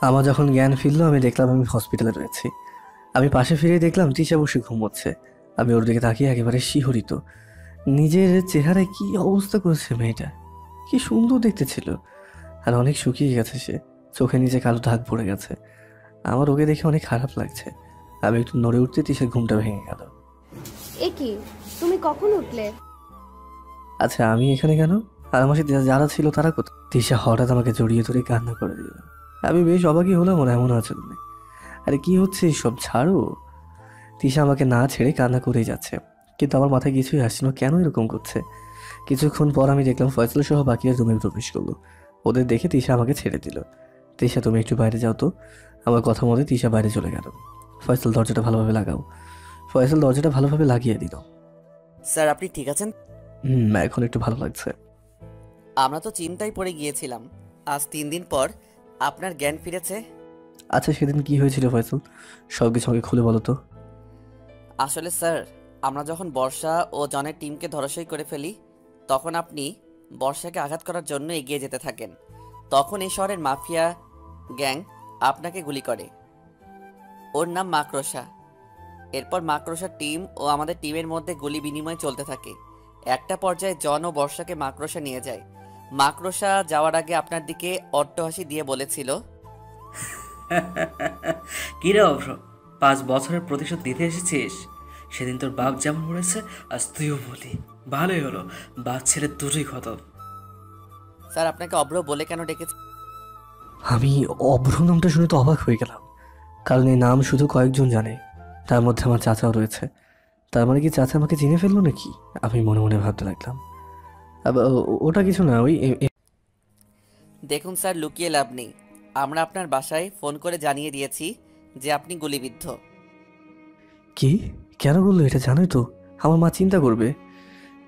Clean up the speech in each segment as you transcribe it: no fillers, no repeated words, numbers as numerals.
আমার যখন জ্ঞান ফিরল আমি দেখলাম আমি হসপিটালে রয়েছি। আমি পাশে ফিরে দেখলাম তিশা বসে ঘুমোচ্ছে। আমি ওর দিকে তাকিয়ে একেবারে শিহরিত। নিজের চেহারায় কি অবস্থা করেছে মেয়েটা! কি সুন্দর দেখতে ছিল, আর অনেক শুকিয়ে গেছে সে। চোখে নিচে কালো দাগ পড়ে গেছে। আমার ওকে দেখে অনেক খারাপ লাগছে। আমি একটু নড়ে উঠতে তিশার ঘুমটা ভেঙে গেল। এ কি, তুমি কখন উঠলে? আচ্ছা, আমি এখানে কেন? আর আমার সাথে যারা ছিল তারা কোথায়? তিশা হঠাৎ আমাকে জড়িয়ে ধরে কান্না করে দিল। আমি বেশ অবাকই হলাম ওর এমন আচরণে। আরে কি হচ্ছে এসব, ছাড়ো। তিশা আমাকে না ছেড়ে কান্না করেই যাচ্ছে, কিন্তু আমার মাথায় কিছুই আসছে না কেন এরকম করছে। কিছুক্ষণ পর আমি দেখলাম ফয়সাল সহ বাকিরা রুমে প্রবেশ করলো। ওদের দেখে তিশা আমাকে ছেড়ে দিল। তিশা, তুমি একটু বাইরে যাও তো। আমার কথা মতে তিশা বাইরে চলে গেল। ফয়সাল, দরজাটা ভালোভাবে লাগাও। ফয়সাল দরজাটা ভালোভাবে লাগিয়ে দিল। স্যার, আপনি ঠিক আছেন? এখন একটু ভালো লাগছে। আমরা তো চিন্তায় পড়ে গিয়েছিলাম। আজ 3 দিন পর আপনার জ্ঞান ফিরেছে। আচ্ছা, সেদিন কি হয়েছিল ফয়সাল? সব কিছু আমাকে খুলে বলো তো। আসলে স্যার, আমরা যখন বর্ষা ও জনের টিমকে ধরাশয়ী করে ফেলি, তখন আপনি বর্ষাকে আঘাত করার জন্য এগিয়ে যেতে থাকেন। তখন এই শহরের মাফিয়া গ্যাং আপনাকে গুলি করে। ওর নাম মাকড়সা। এরপর মাকড়সার টিম ও আমাদের টিমের মধ্যে গুলি বিনিময় চলতে থাকে। একটা পর্যায়ে জন ও বর্ষাকে মাকড়সা নিয়ে যায়। মাকড়সা যাওয়ার আগে আপনার দিকে অট্টহাসি দিয়ে বলেছিল, কিরে অভ্র, 5 বছরের প্রতিশোধ দিতে এসেছিস? সেদিন তোর বাপ যেমন মরেছে আজ তুইও বলি। ভালোই হলো, বাপ ছেলে দুটোই খতম। স্যার, আপনাকে অভ্র বলে কেন ডেকেছে? আমি অভ্র নামটা শুনে তো অবাক হয়ে গেলাম, কারণ এই নাম শুধু কয়েকজন জানে, তার মধ্যে আমার চাচাও রয়েছে। তার মানে কি চাচা আমাকে চিনে ফেললো নাকি? আমি মনে মনে ভাবতে লাগলাম। ওটা কিছু না, ওই দেখুন স্যার, লুকিয়ে লাভ নেই। আমরা আপনার বাসায় ফোন করে জানিয়ে দিয়েছি যে আপনি গুলিবিদ্ধ। কি? কেন বললো? এটা জানোই তো আমার মা চিন্তা করবে।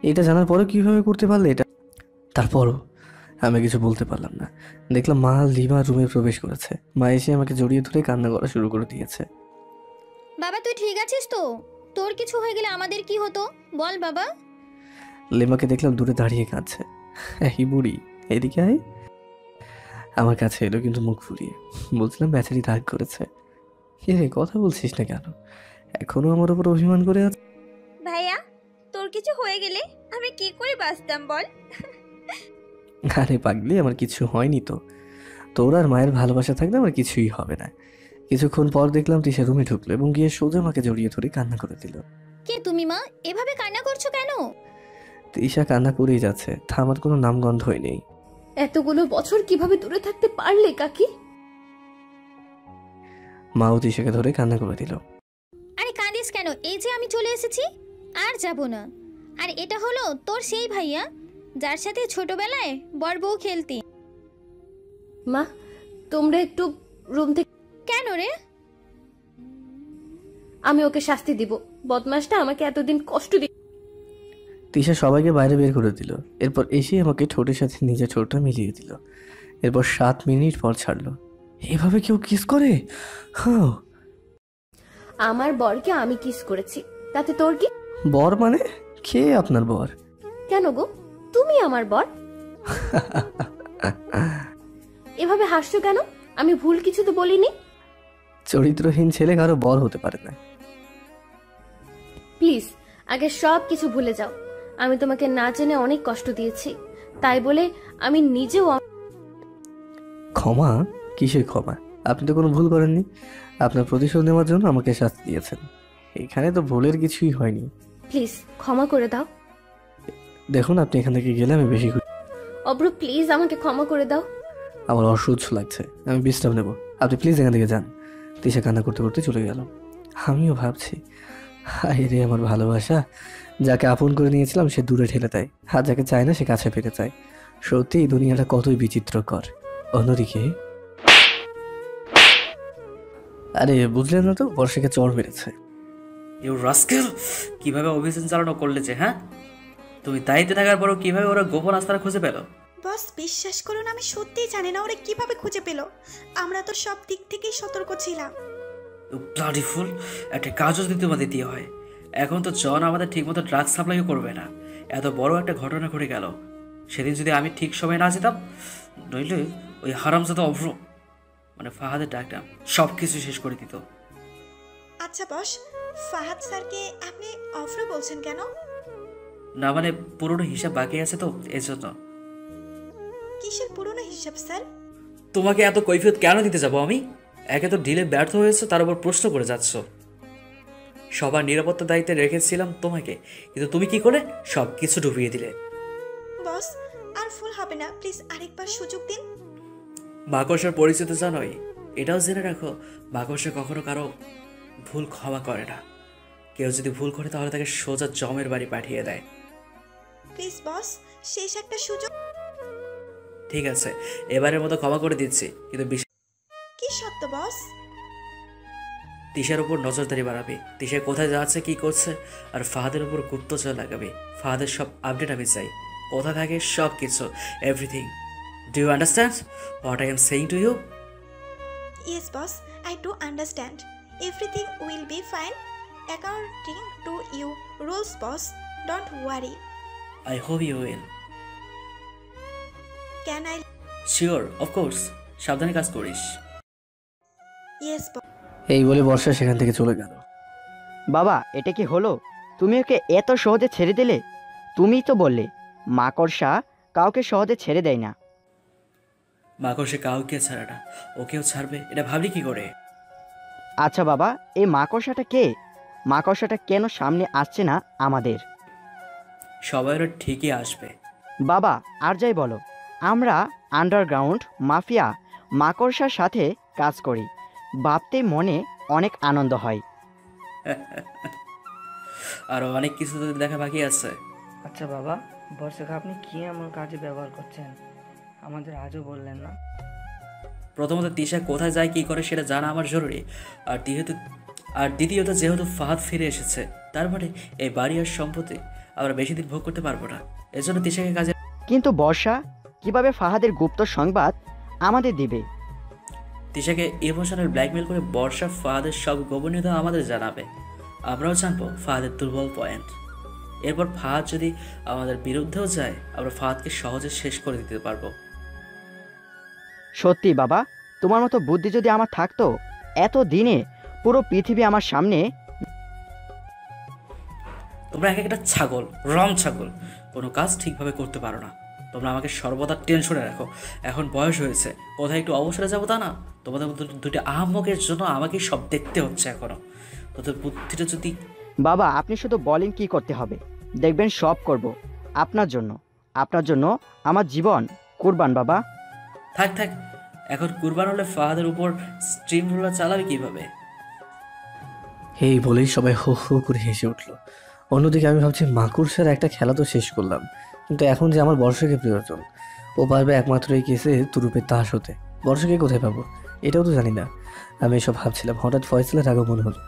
এটা জানার পরে কিভাবে করতে পারলে এটা? তারপরও আমি কিছু বলতে পারলাম না। দেখলাম মা লিমা রুমে প্রবেশ করেছে। মা এসে আমাকে জড়িয়ে ধরে কান্না করা শুরু করে দিয়েছে। বাবা, তুই ঠিক আছিস তো? তোর কিছু হয়ে গেলে আমাদের কি হতো বল বাবা। লিমাকে দেখলাম দূরে দাঁড়িয়ে কাঁদছে। এই বুড়ি, এদিকে আয়। আমার কাছে এলো কিন্তু মুখ ফুরিয়ে। বলছিলাম বেচারি রাগ করেছে। কে রে, কথা বলছিস না কেন? এখনো আমার উপর অভিমান করে আছে? ভাইয়া, তোর কিছু হয়ে গেলে আমি কি করে বাঁচতাম বল? আরে পাগলি, আমার কিছু হয়নি তো। তোর আর মায়ের ভালোবাসা থাকলে আমার কিছুই হবে না। কিছুক্ষণ পর দেখলাম তিশা রুমে ঢুকলো এবং গিয়ে সোজা আমাকে জড়িয়ে ধরে কান্না করে দিল। কে তুমি মা? এভাবে কান্না করছো কেন? তিশা কান্না করেই যাচ্ছে, থামার কোনো নামগন্ধই নেই। এতগুলো বছর কিভাবে দূরে থাকতে পারলে কাকি? মাও তিশাকে ধরে কান্না করে দিল। আরে কাঁদিস কেন? এই যে আমি চলে এসেছি, আর যাব না। আর এটা হলো তোর সেই ভাইয়া যার সাথে ছোটবেলায় বর বউ খেলতি। মা, তোমরা একটু রুম থেকে। কেন রে? আমি ওকে শাস্তি দিব। বদমাসটা আমাকে এতদিন কষ্ট দি। তিশা সবাইকে বাইরে বের করে দিল। এরপর এসে আমাকে ঠোঁটের সাথে নিজের ঠোঁটটা মিলিয়ে দিল। এরপর 7 মিনিট পর ছাড়লো। এভাবে কেউ কিস করে? হ্যাঁ। আমার বরকে আমি কিস করেছি, তাতে তোর কি? বর মানে? কে আপনার বর? কেন গো, তুমি আমার বর। এভাবে হাসছো কেন? আমি ভুল কিছু তো বলিনি। চরিত্রহীন ছেলে কারো বর হতে পারে না। প্লিজ, আগে সব কিছু ভুলে যাও। আমি তোমাকে না জেনে অনেক কষ্ট দিয়েছি, তাই বলে আমি নিজেও। ক্ষমা? কিসের ক্ষমা? আপনি তো কোনো ভুল করেননি। আপনার প্রতিশোধ নেওয়ার জন্য আমাকে শাস্তি দিয়েছেন। এখানে তো ভুলের কিছুই হয়নি। প্লিজ ক্ষমা করে দাও। দেখুন, আপনি এখান থেকে গেলে আমি বেশি অব্র, প্লিজ আমাকে ক্ষমা করে দাও। আমার অসহ্য লাগছে, আমি বিশ্রাম নেব। আপনি প্লিজ এখান থেকে যান। তিশা কান্না করতে করতে চলে গেল। আমিও ভাবছি, হায় রে আমার ভালোবাসা, যাকে আপন করে নিয়েছিলাম সে দূরে ঠেলে দেয়, আর যাকে চায় না সে কাছে পেতে চায়। সত্যি এই দুনিয়াটা কতই বিচিত্রকর। অন্যদিকে আরে বুঝলেন না তো, বর্ষাকে চড় মেরেছে। ইউ রাস্কেল, কিভাবে অভিযান চালানো করলে যে? হ্যাঁ, তুমি দায়িত্বে থাকার পরও কিভাবে ওরা গোপন আস্তানা খুঁজে পেল? বস, বিশ্বাস করুন, আমি সত্যিই জানি না ওরা কিভাবে খুঁজে পেল। আমরা তো সব দিক থেকেই সতর্ক ছিলাম। ইউ ব্লাডি ফুল, একটা কাজও যদি তোমাদের দিয়ে হয়। এখন তো জন আমাদের ঠিকমতো ড্রাগ সাপ্লাইও করবে না। এত বড় একটা ঘটনা ঘটে গেল। সেদিন যদি আমি ঠিক সময় না যেতাম, নইলে ওই হারামজাদা অভ্র। মানে ফাহাদের ডাকটাম সব কিছু শেষ করে দিত। আচ্ছা বস, ফাহাদ স্যারকে আপনি অভ্র বলছেন কেন? না মানে পুরোনো হিসাব বাকি আছে তো এজন্য। কিসের পুরনো হিসাব স্যার? তোমাকে এত কৈফিয়ত কেন দিতে যাবো আমি? একে তো ডিলে ব্যর্থ হয়েছে, তার উপর প্রশ্ন করে যাচ্ছ। সবার নিরাপত্তা দায়িত্বে রেখেছিলাম তোমাকে, কিন্তু তুমি কি করে সব কিছু ডুবিয়ে দিলে। বস, আর ভুল হবে না, প্লিজ আরেকবার সুযোগ দিন। মাকড়সার পরিচিত জানোই, এটাও জেনে রাখো, মাকড়সা কখনো কারো ভুল ক্ষমা করে না। কেউ যদি ভুল করে তাহলে তাকে সোজা জমের বাড়ি পাঠিয়ে দেয়। প্লিজ বস, শেষ একটা সুযোগ। ঠিক আছে, এবারের মতো ক্ষমা করে দিচ্ছি, কিন্তু কি সত্য বস? তিশার উপর নজরদারি বাড়াবি। তিশা কোথায় যাচ্ছে, কি করছে, আর ফাহাদের উপর গুপ্তচর লাগাবি। ফাহাদের সব আপডেট আমি চাই, কোথায় থাকে সব কিছু, everything. Do you understand what I am saying to you? Yes boss, I do understand. Everything will be fine according to you rules boss, don't worry. I hope you will. Can I? Sure, of course. সাবধানে কাজ করিস। Yes boss. এই বলে বর্ষা সেখান থেকে চলে গেল। বাবা, এটা কি হলো? তুমি ওকে এত সহজে ছেড়ে দিলে? তুমিই তো বললে মাকড়সা কাউকে সহজে ছেড়ে দেয় না। মাকড়সে কাউকে ছাড়ে না, ওকেও ছাড়বে এটা ভাবলি কি করে? আচ্ছা বাবা, এই মাকড়সাটা কে? মাকড়সাটা কেন সামনে আসছে না আমাদের? সবাই ওরা ঠিকই আসবে। বাবা, আর যাই বলো, আমরা আন্ডারগ্রাউন্ড মাফিয়া মাকড়সার সাথে কাজ করি। ভাবতে মনে অনেক আনন্দ হয়। আরো অনেক কিছু তো দেখা বাকি আছে। আচ্ছা বাবা, বর্ষাকে আপনি কি এমন কাজে ব্যবহার করছেন, আমাদের আজও বললেন না? প্রথমত তিশা কোথায় যায় কি করে সেটা জানা আমার জরুরি। আর দ্বিতীয়ত যেহেতু ফাহাদ ফিরে এসেছে, তার মানে এই বাড়ি আর সম্পত্তি আমরা বেশি দিন ভোগ করতে পারবো না। এজন্য তিশাকে কাজে। কিন্তু বর্ষা কিভাবে ফাহাদের গুপ্ত সংবাদ আমাদের দিবে? তিশাকে ইমোশনাল ব্ল্যাকমেল করে বর্ষা ফাহাদের সব গোপনীয়তা আমাদের জানাবে। আমরাও জানবো ফাহাদের দুর্বল পয়েন্ট। এরপর ফাহাদ যদি আমাদের বিরুদ্ধেও যায়, আমরা ফাহাদকে সহজে শেষ করে দিতে পারবো। সত্যি বাবা, তোমার মতো বুদ্ধি যদি আমার থাকতো, এত দিনে পুরো পৃথিবী আমার সামনে। তোমরা এক একটা ছাগল, রম ছাগল, কোনো কাজ ঠিকভাবে করতে পারো না। তোমরা আমাকে সর্বদা টেনশনে রাখো। এখন বয়স হয়েছে, কোথায় একটু অবসরে যাবো তা না। তোমাদের মধ্যে দুটি আহাম্মকের জন্য আমাকে সব দেখতে হচ্ছে এখনো। তোদের বুদ্ধিটা যদি। বাবা, আপনি শুধু বলেন কি করতে হবে, দেখবেন সব করব আপনার জন্য। আপনার জন্য আমার জীবন কুরবান বাবা। থাক থাক, এখন কুরবান হলে ফাহাদের উপর স্ট্রিম রোলার চালাবে কিভাবে? এই বলেই সবাই হো হো করে হেসে উঠল। অন্যদিকে আমি ভাবছি মাকড়সার একটা খেলা তো শেষ করলাম, কিন্তু এখন যে আমার বর্ষাকে প্রয়োজন। ও পারবে একমাত্র এই কেসে তুরুপের তাস হতে। বর্ষাকে কোথায় পাবো এটাও তো জানি না। আমি এসব ভাবছিলাম, হঠাৎ ফয়সালের আগমন হলো।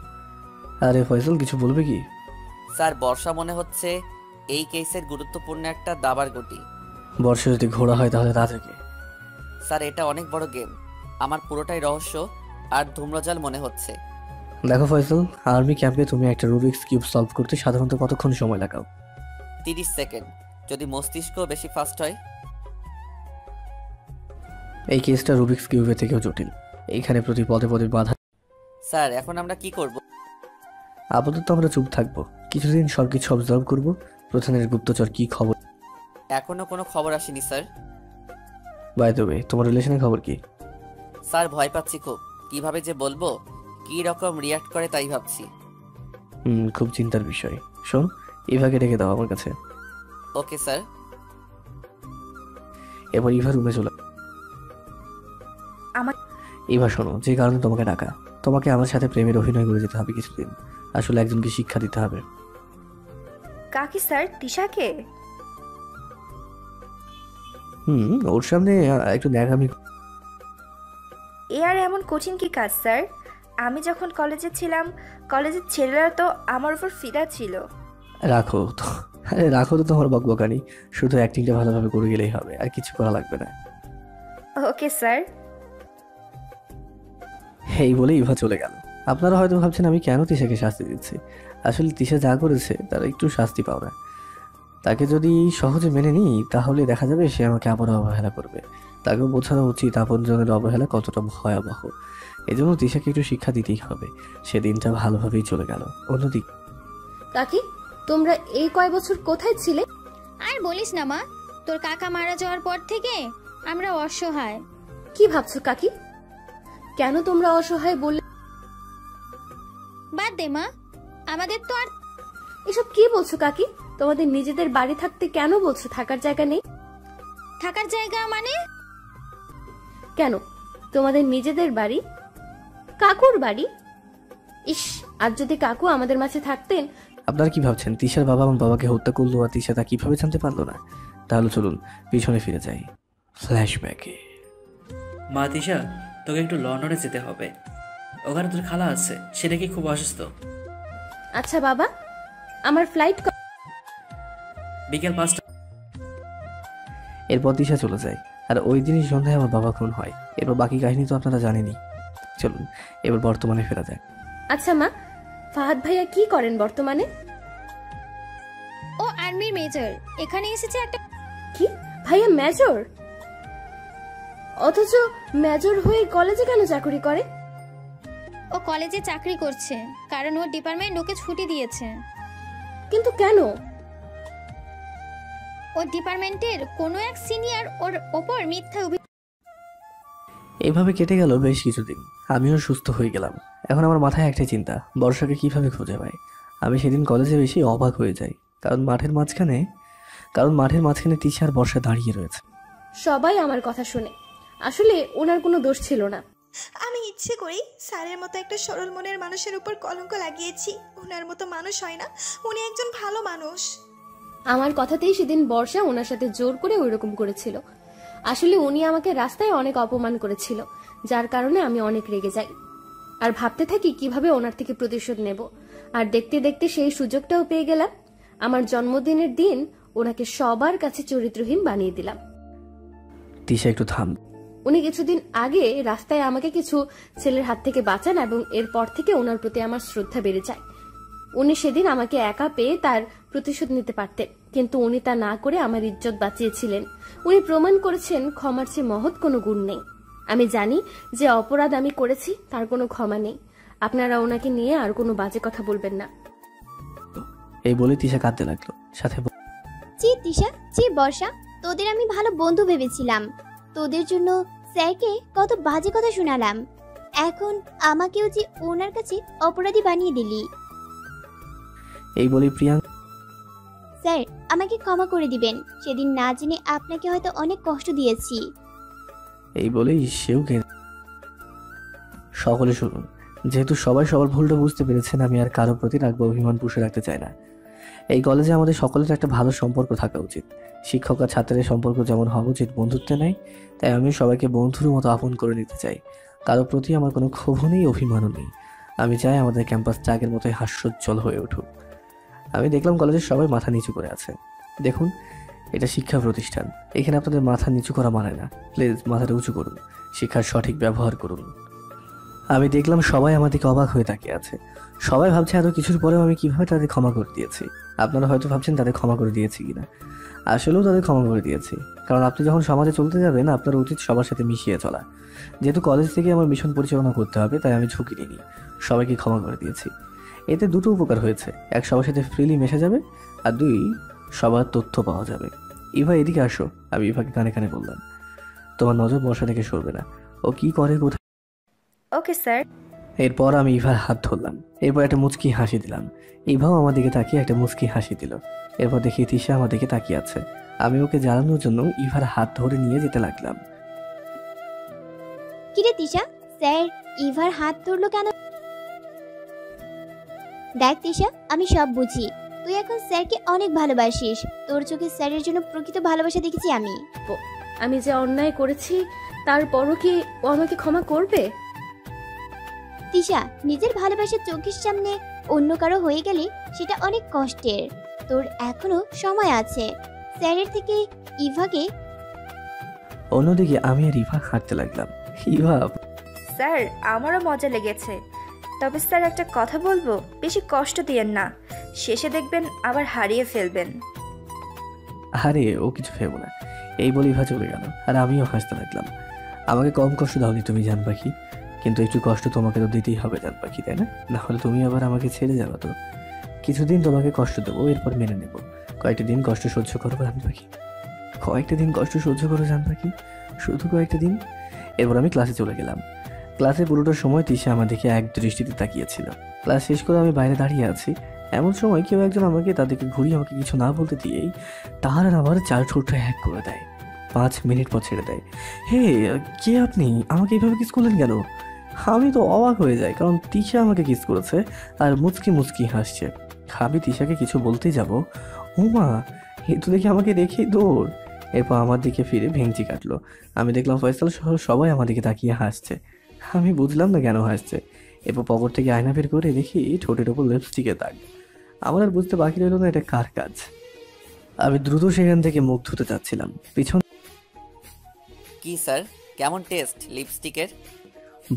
আরে ফয়সাল, কিছু বলবে কি? স্যার, বর্ষা মনে হচ্ছে এই কেসের গুরুত্বপূর্ণ একটা দাবার গুটি। বর্ষা যদি ঘোড়া হয় তাহলে রাজাকে। স্যার, এটা অনেক বড় গেম। আমার পুরোটাই রহস্য আর ধূম্রজাল মনে হচ্ছে। দেখো ফয়সাল, আর্মি ক্যাম্পে তুমি একটা রুবিক্স কিউব সলভ করতে সাধারণত কতক্ষণ সময় লাগাও? 30 সেকেন্ড, যদি মস্তিষ্ক বেশি ফাস্ট হয়। এই কেসটা রুবিক্স কিউবের থেকেও জটিল। এইখানে প্রতি পদে পদে বাধা। স্যার, এখন আমরা কি করব? আপাতত আমরা চুপ থাকবো, কিছুদিন সবকিছু অবজার্ভ করবো। প্রধানের গুপ্তচর কি খবর? এখনো কোনো খবর আসেনি স্যার। বাই দ্য ওয়ে, তোমার রিলেশনের খবর কি? স্যার, ভয় পাচ্ছি খুব। কিভাবে যে বলবো, কি রকম রিয়াক্ট করে তাই ভাবছি। খুব চিন্তার বিষয়। শোন, ইভাকে ডেকে দাও আমার কাছে। Okay sir. এবার ইভা রুমে চলে। ইভা শোনো, যে কারণে তোমাকে ডাকা, তোমাকে আমার সাথে প্রেমের অভিনয় করে যেতে হবে কিছুদিন। আসলে একজনকে শিক্ষা দিতে হবে। কাকি স্যার, তিশাকে? ওর সামনে একটু ন্যাকামি। এ আর এমন কঠিন কি কাজ স্যার? আমি যখন কলেজে ছিলাম, কলেজের ছেলেরা তো আমার উপর ফিদা ছিল। রাখো তো, আরে রাখো তো তোমার বকবকানি। শুধু অ্যাক্টিংটা ভালোভাবে করে গেলেই হবে, আর কিছু করা লাগবে না। Okay sir. এই বলে ইভা চলে গেল। আপনারা হয়তো ভাবছেন আমি কেন তিশাকে শাস্তি দিচ্ছি। আসলে তিশা যা করেছে তার একটু শাস্তি পাও না। তাকে যদি সহজে মেনে নিই তাহলে দেখা যাবে সে আমাকে আবারও অবহেলা করবে। তাকেও বোঝানো উচিত আপনজনের অবহেলা কতটা ভয়াবহ। এজন্য তিশাকে একটু শিক্ষা দিতেই হবে। সেদিনটা ভালোভাবেই চলে গেল। অন্যদিক কাকি, তোমরা এই কয় বছর কোথায় ছিলে? আর বলিস না মা, তোর কাকা মারা যাওয়ার পর থেকে আমরা অসহায়। কি ভাবছো কাকি? কেন তোমরা অসহায় বললে? বাদ দে মা, আমাদের তো আর এসব কি বলছো কাকি? তোমাদের নিজেদের বাড়ি থাকতে কেন বলছো থাকার জায়গা নেই? থাকার জায়গা মানে? কেন তোমাদের নিজেদের বাড়ি? কাকুর বাড়ি? ইস, আর যদি কাকু আমাদের মাঝে থাকতেন। আপনারা কি ভাবছেন তিশার বাবা আমার বাবাকে হত্যা করলো আর তিশা তা কিভাবে জানতে পারলো না? তাহলে চলুন পিছনে ফিরে যাই, ফ্ল্যাশব্যাকে। মা তিশা, তোকে একটু লন্ডনে যেতে হবে। ওখানে তোর খালা আছে, সেটা কি খুব অসুস্থ। আচ্ছা বাবা, আমার ফ্লাইট বিকেল 5টা। এরপর তিশা চলে যায় আর ওই দিনই সন্ধ্যায় আমার বাবা খুন হয়। এরপর বাকি কাহিনী তো আপনারা জানেনই। চলুন এবার বর্তমানে ফেরা যায়। আচ্ছা মা, ফাহাদ ভাইয়া কি করেন বর্তমানে? ও আর্মির মেজর, এখানে এসেছে একটা। কি, ভাইয়া মেজর? অথচ মেজর হয়ে কলেজে কেন চাকরি করে? ও কলেজে চাকরি করছে কারণ ওর ডিপার্টমেন্ট ওকে ছুটি দিয়েছে। কিন্তু কেন? ওর ডিপার্টমেন্টের কোনো এক সিনিয়র ওর ওপর মিথ্যা এইভাবে কেটে গেল বেশ কিছুদিন। আমিও সুস্থ হয়ে গেলাম। এখন আমার মাথায় একটাই চিন্তা, বর্ষাকে কিভাবে খুঁজে পাই। আমি সেদিন কলেজে বেশি অবাক হয়ে যাই, কারণ মাঠের মাঝখানে তিশা আর বর্ষা দাঁড়িয়ে রয়েছে। সবাই আমার কথা শুনে। আসলে ওনার কোনো দোষ ছিল না। আমি ইচ্ছে করেই স্যারের মতো একটা সরল মনের মানুষের উপর কলঙ্ক লাগিয়েছি। ওনার মতো মানুষ হয় না, উনি একজন ভালো মানুষ। আমার কথাতেই সেদিন বর্ষা ওনার সাথে জোর করে ওইরকম করেছিল। আসলে উনি আমাকে রাস্তায় অনেক অপমান করেছিল, যার কারণে আমি অনেক রেগে যাই আর ভাবতে থাকি কিভাবে ওনার থেকে প্রতিশোধ নেব। আর দেখতে দেখতে সেই সুযোগটাও পেয়ে গেলাম। আমার জন্মদিনের দিন ওনাকে সবার কাছে চরিত্রহীন বানিয়ে দিলাম। তিশা একটু থাম। উনি কিছুদিন আগে রাস্তায় আমাকে কিছু ছেলের হাত থেকে বাঁচান এবং এরপর থেকে ওনার প্রতি আমার শ্রদ্ধা বেড়ে যায়। উনি সেদিন আমাকে একা পেয়ে তার প্রতিশোধ নিতে পারতেন, কিন্তু উনি তা না করে আমার ইজ্জত বাঁচিয়েছিলেন। উনি প্রমাণ করেছেন ক্ষমার চেয়ে মহৎ কোনো গুণ নেই। আমি জানি যে অপরাধ আমি করেছি তার কোনো ক্ষমা নেই। আপনারা ওনাকে নিয়ে আর কোনো বাজে কথা বলবেন না। এই বলে তিশা কাঁদতে লাগলো, সাথে জি তিশা, জি বর্ষা, তোদের আমি ভালো বন্ধু ভেবেছিলাম। তোদের জন্য স্যারকে কত বাজে কথা শোনালাম, এখন আমাকেও যে ওনার কাছে অপরাধী বানিয়ে দিলি। এই বলে প্রিয়াঙ্ক, স্যার আমাকে ক্ষমা করে দিবেন, সেদিন না জেনে আপনাকে হয়তো অনেক কষ্ট দিয়েছি। এই বলেই সেও সকলে শুনুন, যেহেতু সবাই সবার ভুলটা বুঝতে পেরেছেন, আমি আর কারো প্রতি রাখবো অভিমান পুষে রাখতে চাই না। এই কলেজে আমাদের সকলের একটা ভালো সম্পর্ক থাকা উচিত। শিক্ষক আর ছাত্রের সম্পর্ক যেমন হওয়া উচিত বন্ধুত্বে নাই, তাই আমি সবাইকে বন্ধুর মতো আপন করে নিতে চাই। কারো প্রতি আমার কোনো ক্ষোভও নেই, অভিমানও নেই। আমি চাই আমাদের ক্যাম্পাসটা আগের মতোই হাস্যোজ্জ্বল হয়ে উঠুক। আমি দেখলাম কলেজের সবাই মাথা নিচু করে আছে। দেখুন, এটা শিক্ষা প্রতিষ্ঠান, এখানে আপনাদের মাথা নিচু করা মানে না। প্লিজ মাথাটা উঁচু করুন, শিক্ষার সঠিক ব্যবহার করুন। আমি দেখলাম সবাই আমার দিকে অবাক হয়ে তাকিয়ে আছে। সবাই ভাবছে এত কিছুর পরেও আমি কিভাবে তাদের ক্ষমা করে দিয়েছি। আপনারা হয়তো ভাবছেন তাদের ক্ষমা করে দিয়েছি কিনা। আসলেও তাদের ক্ষমা করে দিয়েছি, কারণ আপনি যখন সমাজে চলতে যাবেন আপনার উচিত সবার সাথে মিশিয়ে চলা। যেহেতু কলেজ থেকে আমার মিশন পরিচালনা করতে হবে, তাই আমি ঝুঁকি নিইনি, সবাইকে ক্ষমা করে দিয়েছি। এতে দুটো উপকার হয়েছে, এক, সবার সাথে ফ্রিলি মেশা যাবে, আর দুই, সবার তথ্য পাওয়া যাবে। ইভা এদিকে আসো, আমি ইভাকে কানে কানে বললাম। তোমার নজর বর্ষা থেকে সরবে না, ও কি করে কোথায়। Okay sir. এরপর আমি ইভার হাত ধরলাম, এরপর একটা মুচকি হাসি দিলাম। ইভাও আমার দিকে তাকিয়ে একটা মুচকি হাসি দিল। এরপর দেখি তিশা আমার দিকে তাকিয়ে আছে। আমি ওকে জ্বালানোর জন্য ইভার হাত ধরে নিয়ে যেতে লাগলাম। কিরে তিশা, স্যার ইভার হাত ধরলো কেন? দেখ তিশা, আমি সব বুঝি। তুই এখন স্যারকে অনেক ভালোবাসিস। তোর চোখে স্যারের জন্য প্রকৃত ভালোবাসা দেখেছি আমি। আমি যে অন্যায় করেছি তারপরও কি ও আমাকে ক্ষমা করবে? তিশা, নিজের ভালোবাসা চোখের সামনে অন্য কারো হয়ে গেলে সেটা অনেক কষ্টের। তোর এখনো সময় আছে। স্যারের থেকে ইভাকে। অন্যদিকে আমি আর ইভা হাঁটতে লাগলাম। ইভা, স্যার আমারও মজা লেগেছে, তবে স্যার একটা কথা বলবো, বেশি কষ্ট দিয়েন না, শেষে দেখবেন আবার হারিয়ে ফেলবেন। আরে ও কিছু ভেবো না, এই বলেই ভা চলে গেল। আর আমিও হাসতে লাগলাম। আমাকে কম কষ্ট দাওনি তুমি জান পাখি, কিন্তু একটু কষ্ট তোমাকে তো দিতেই হবে জান পাখি, তাই না? না হলে তুমি আবার আমাকে ছেড়ে যাবে তো। কিছুদিন তোমাকে কষ্ট দেবো, এরপর মেনে নেব। কয়েকটা দিন কষ্ট সহ্য করো জান পাখি, কয়েকটা দিন কষ্ট সহ্য করো জান পাখি, শুধু কয়েকটা দিন। এরপর আমি ক্লাসে চলে গেলাম। ক্লাসে পুরোটার সময় তিশা আমার দিকে এক দৃষ্টিতে তাকিয়েছিল। ক্লাস শেষ করে আমি বাইরে দাঁড়িয়ে আছি, এমন সময় কেউ একজন আমাকে তাদেরকে ঘুরিয়ে আমাকে কিছু না বলতে দিয়েই তার আর আমার চার ঠোঁটটা হ্যাক করে দেয়। 5 মিনিট পর ছেড়ে দেয়। হে, কে আপনি? আমাকে এইভাবে কিস করলেন কেন? আমি তো অবাক হয়ে যাই, কারণ তিশা আমাকে কিস করেছে আর মুচকি মুচকি হাসছে। আমি তিশাকে কিছু বলতেই যাব, ওমা এ তো দেখি আমাকে রেখেই দৌড়। এরপর আমার দিকে ফিরে ভেঙচি কাটলো। আমি দেখলাম ফয়সাল সহ সবাই আমার দিকে তাকিয়ে হাসছে। আমি বুঝলাম না কেন হাসছে। এরপর পকেট থেকে আয়না বের করে দেখি ঠোঁটের ওপর লিপস্টিকের দাগ। আমার আর বুঝতে বাকি রইল না এটা কার কাজ। আমি দ্রুত সেখান থেকে মুখ ধুতে চাচ্ছিলাম, পিছন কি স্যার, কেমন টেস্ট লিপস্টিকের?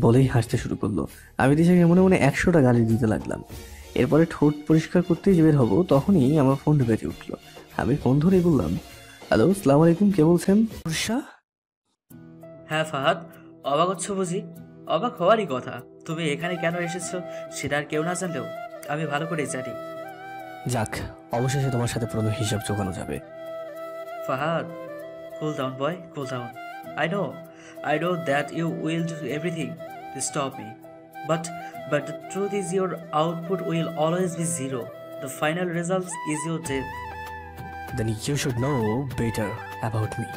বলেই হাসতে শুরু করলো। আমি দিশাকে মনে মনে 100টা গালি দিতে লাগলাম। এরপরে ঠোঁট পরিষ্কার করতেই বের হবো, তখনই আমার ফোন বেজে উঠলো। আমি ফোন ধরেই বললাম, হ্যালো, আসসালামু আলাইকুম, কে বলছেন? বর্ষা? হ্যাঁ ফাহাদ, অবাক হচ্ছ বুঝি? অবাক হওয়ারই কথা। তুমি এখানে কেন এসেছো সেটা আর কেউ না জানলেও আমি ভালো করেই জানি। যাক, অবশেষে তোমার সাথে পুরনো হিসাব জোগানো যাবে। Fahad, cool down boy, cool down. I know that you will do everything to stop me. But the truth is your output will always be zero. The final result is your death. Then you should know better about me.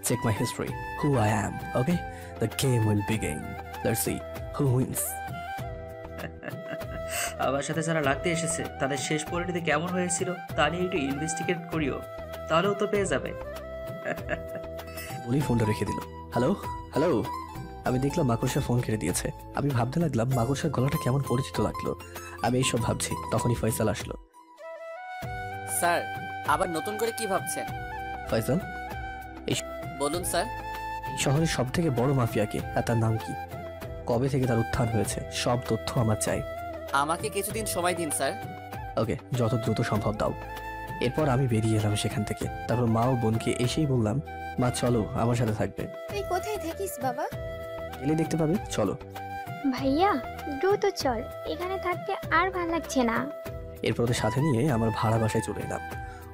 Check my history, who I am, okay? The game will begin. Let's see who wins. আমার সাথে যারা লাগতে এসেছে তাদের শেষ পরিণতি কেমন হয়েছিল তা নিয়ে একটু ইনভেস্টিগেট করিও, তাহলেও তো পেয়ে যাবে। বলেই ফোনটা রেখে দিল। হ্যালো হ্যালো, আমি দেখলাম মাকড়সা ফোন কেটে দিয়েছে। আমি ভাবতে লাগলাম মাকড়সার গলাটা কেমন পরিচিত লাগলো। আমি এইসব ভাবছি, তখনই ফয়সাল আসলো। স্যার, আবার নতুন করে কি ভাবছেন? ফয়সাল, বলুন স্যার। এই শহরের সব থেকে বড় মাফিয়াকে, আর তার নাম কি? কবে থেকে তার উত্থান হয়েছে? সব তথ্য আমার চাই। আমাকে কিছুদিন সময় দিন স্যার। ওকে, যত দ্রুত সম্ভব দাও। এরপর আমি বেরিয়ে এলাম সেখান থেকে। তারপর মা ও বোনকে এসেই বললাম, মা চলো, আমার সাথে থাকবে। তুই কোথায় থাকিস বাবা? গেলে দেখতে পাবে, চলো। ভাইয়া দ্রুত চল, এখানে থাকতে আর ভাল লাগছে না। এরপর ওদের সাথে নিয়ে আমার ভাড়া বাসায় চলে এলাম।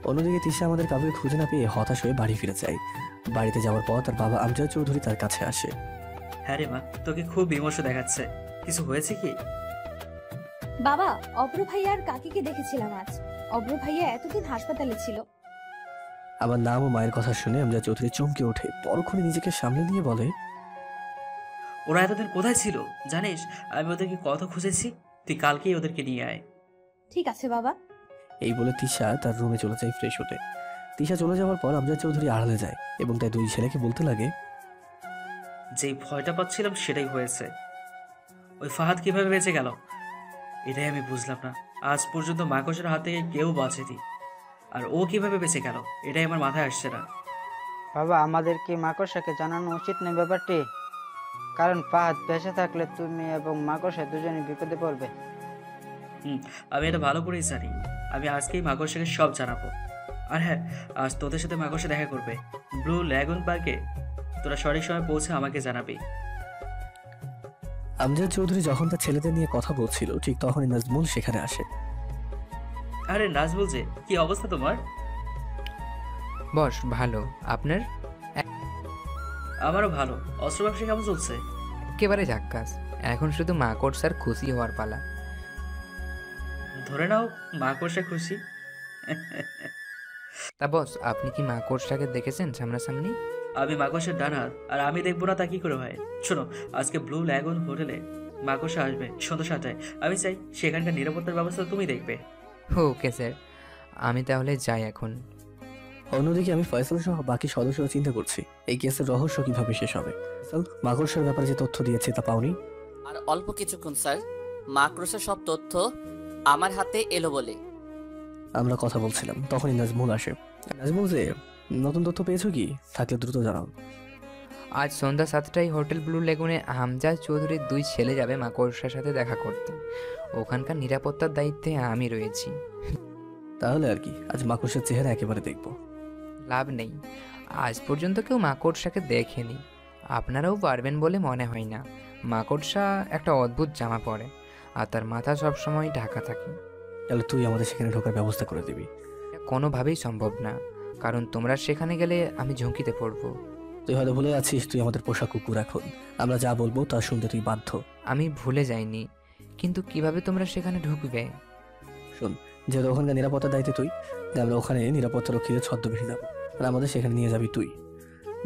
অন্যদিকে তিশা আমাদের কাউকে খুঁজে না পেয়ে হতাশ হয়ে বাড়ি ফিরে যায়। বাড়িতে যাওয়ার পর তার বাবা আমজাদ চৌধুরী তার কাছে আসে। হ্যাঁ রে মা, তোকে খুব বিমর্ষ দেখাচ্ছে, কিছু হয়েছে কি? বাবা, অব্র ভাইয়া আর কাকিকে দেখেছিলাম আজ। অব্র ভাইয়া এতদিন হাসপাতালে ছিল। আমার নাম ও মায়ের কথা শুনে আমজাদ চৌধুরী চমকে ওঠে। পরক্ষণে নিজেকে সামনে নিয়ে বলে, ওরা এতদিন কোথায় ছিল জানিস? আমি ওদেরকে কত খুঁজেছি। তুই কালকেই ওদেরকে নিয়ে আয়। ঠিক আছে বাবা। এই বলে তিশা তার রুমে চলে যায় ফ্রেশ হতে। তিশা চলে যাওয়ার পর আমজাদ চৌধুরী আড়ালে যায় এবং তাই দুই ছেলেকে বলতে লাগে, যেই ভয়টা পাচ্ছিলাম সেটাই হয়েছে। ওই ফাহাদ কিভাবে বেঁচে গেল এটাই আমি বুঝলাম না। আজ পর্যন্ত মাকড়সার হাত থেকে কেউ বাঁচেনি, আর ও কিভাবে বেঁচে গেল এটাই আমার মাথায় আসছে না। বাবা, আমাদের কি মাকড়সাকে জানানো উচিত নয় ব্যাপারটি? কারণ ফাহাদ বেঁচে থাকলে তুমি এবং মাকড়সা দুজনে বিপদে পড়বে। আমি এটা ভালো করেই জানি। আমি আজকেই মাকড়সাকে সব জানাবো। আর হ্যাঁ, আজ তোদের সাথে মাকড়সা দেখা করবে ব্লু ল্যাগুন পার্কে। তোরা সঠিক সময় পৌঁছে আমাকে জানাবি। আমজাদ চৌধুরী যখন তার ছেলেদের নিয়ে কথা বলছিল ঠিক তখনই নাজমুল সেখানে আসে। আরে নাজমুল যে, কি অবস্থা তোমার? বস ভালো, আপনার? আমারও ভালো। অস্ত্র ব্যবসা কেমন চলছে? একেবারে ঝাক্কাস। এখন শুধু মাকড়সার খুশি হওয়ার পালা। ধরে নাও মাকড়সা খুশি। তা বস, আপনি কি মাকড়সাকে দেখেছেন সামনাসামনি? আমি মাকড়সার ডান হাত, আর আমি দেখবো না তা কি করে হয়? শোনো, আজকে ব্লু ল্যাগুন হোটেলে মাকড়সা আসবে সন্ধ্যা 7টায়। আমি চাই সেখানকার নিরাপত্তার ব্যবস্থা তুমি দেখবে। ওকে স্যার, আমি তাহলে যাই এখন। অন্যদিকে আমি ফয়সাল সহ বাকি সদস্যরা চিন্তা করছি এই কেসের রহস্য কিভাবে শেষ হবে। মাকড়সার ব্যাপারে যে তথ্য দিয়েছে তা পাওনি? আর অল্প কিছুক্ষণ স্যার, মাকড়সার সব তথ্য আমার হাতে এলো বলে আমরা কথা বলছিলাম, তখনই নাজমুল আসে। নাজমুল যে, নতুন তথ্য পেয়েছো কি? থাকলে দ্রুত জানাও। আজ সন্ধ্যা 7টায় হোটেল ব্লু লেগুনে আমজাদ চৌধুরীর 2 ছেলে যাবে মাকড়সার সাথে দেখা করতে। ওখানকার নিরাপত্তার দায়িত্বে আমি রয়েছি। তাহলে আর কি, আজ মাকড়সার চেহারা একেবারে দেখবো। লাভ নেই। আজ পর্যন্ত কেউ মাকড়সাকে দেখেনি, আপনারাও পারবেন বলে মনে হয় না। মাকড়সা একটা অদ্ভুত জামা পরে আর তার মাথা সবসময় ঢাকা থাকে। তাহলে তুই আমাদের সেখানে ঢোকার ব্যবস্থা করে দিবি? এটা কোনোভাবেই সম্ভব না, কারণ তোমরা সেখানে গেলে আমি ঝুঁকিতে পড়বো। তুই হয়তো ভুলে যাচ্ছিস তুই আমাদের পোষা কুকুর। এখন আমরা যা বলবো তা শুনতে তুই বাধ্য। আমি ভুলে যাইনি, কিন্তু কিভাবে তোমরা সেখানে ঢুকবে? শোন, যেহেতু ওখানকার নিরাপত্তার দায়িত্বে তুই, তাই আমরা ওখানে নিরাপত্তা রক্ষীদের ছদ্মবেশে যাবো আর আমাদের সেখানে নিয়ে যাবি তুই।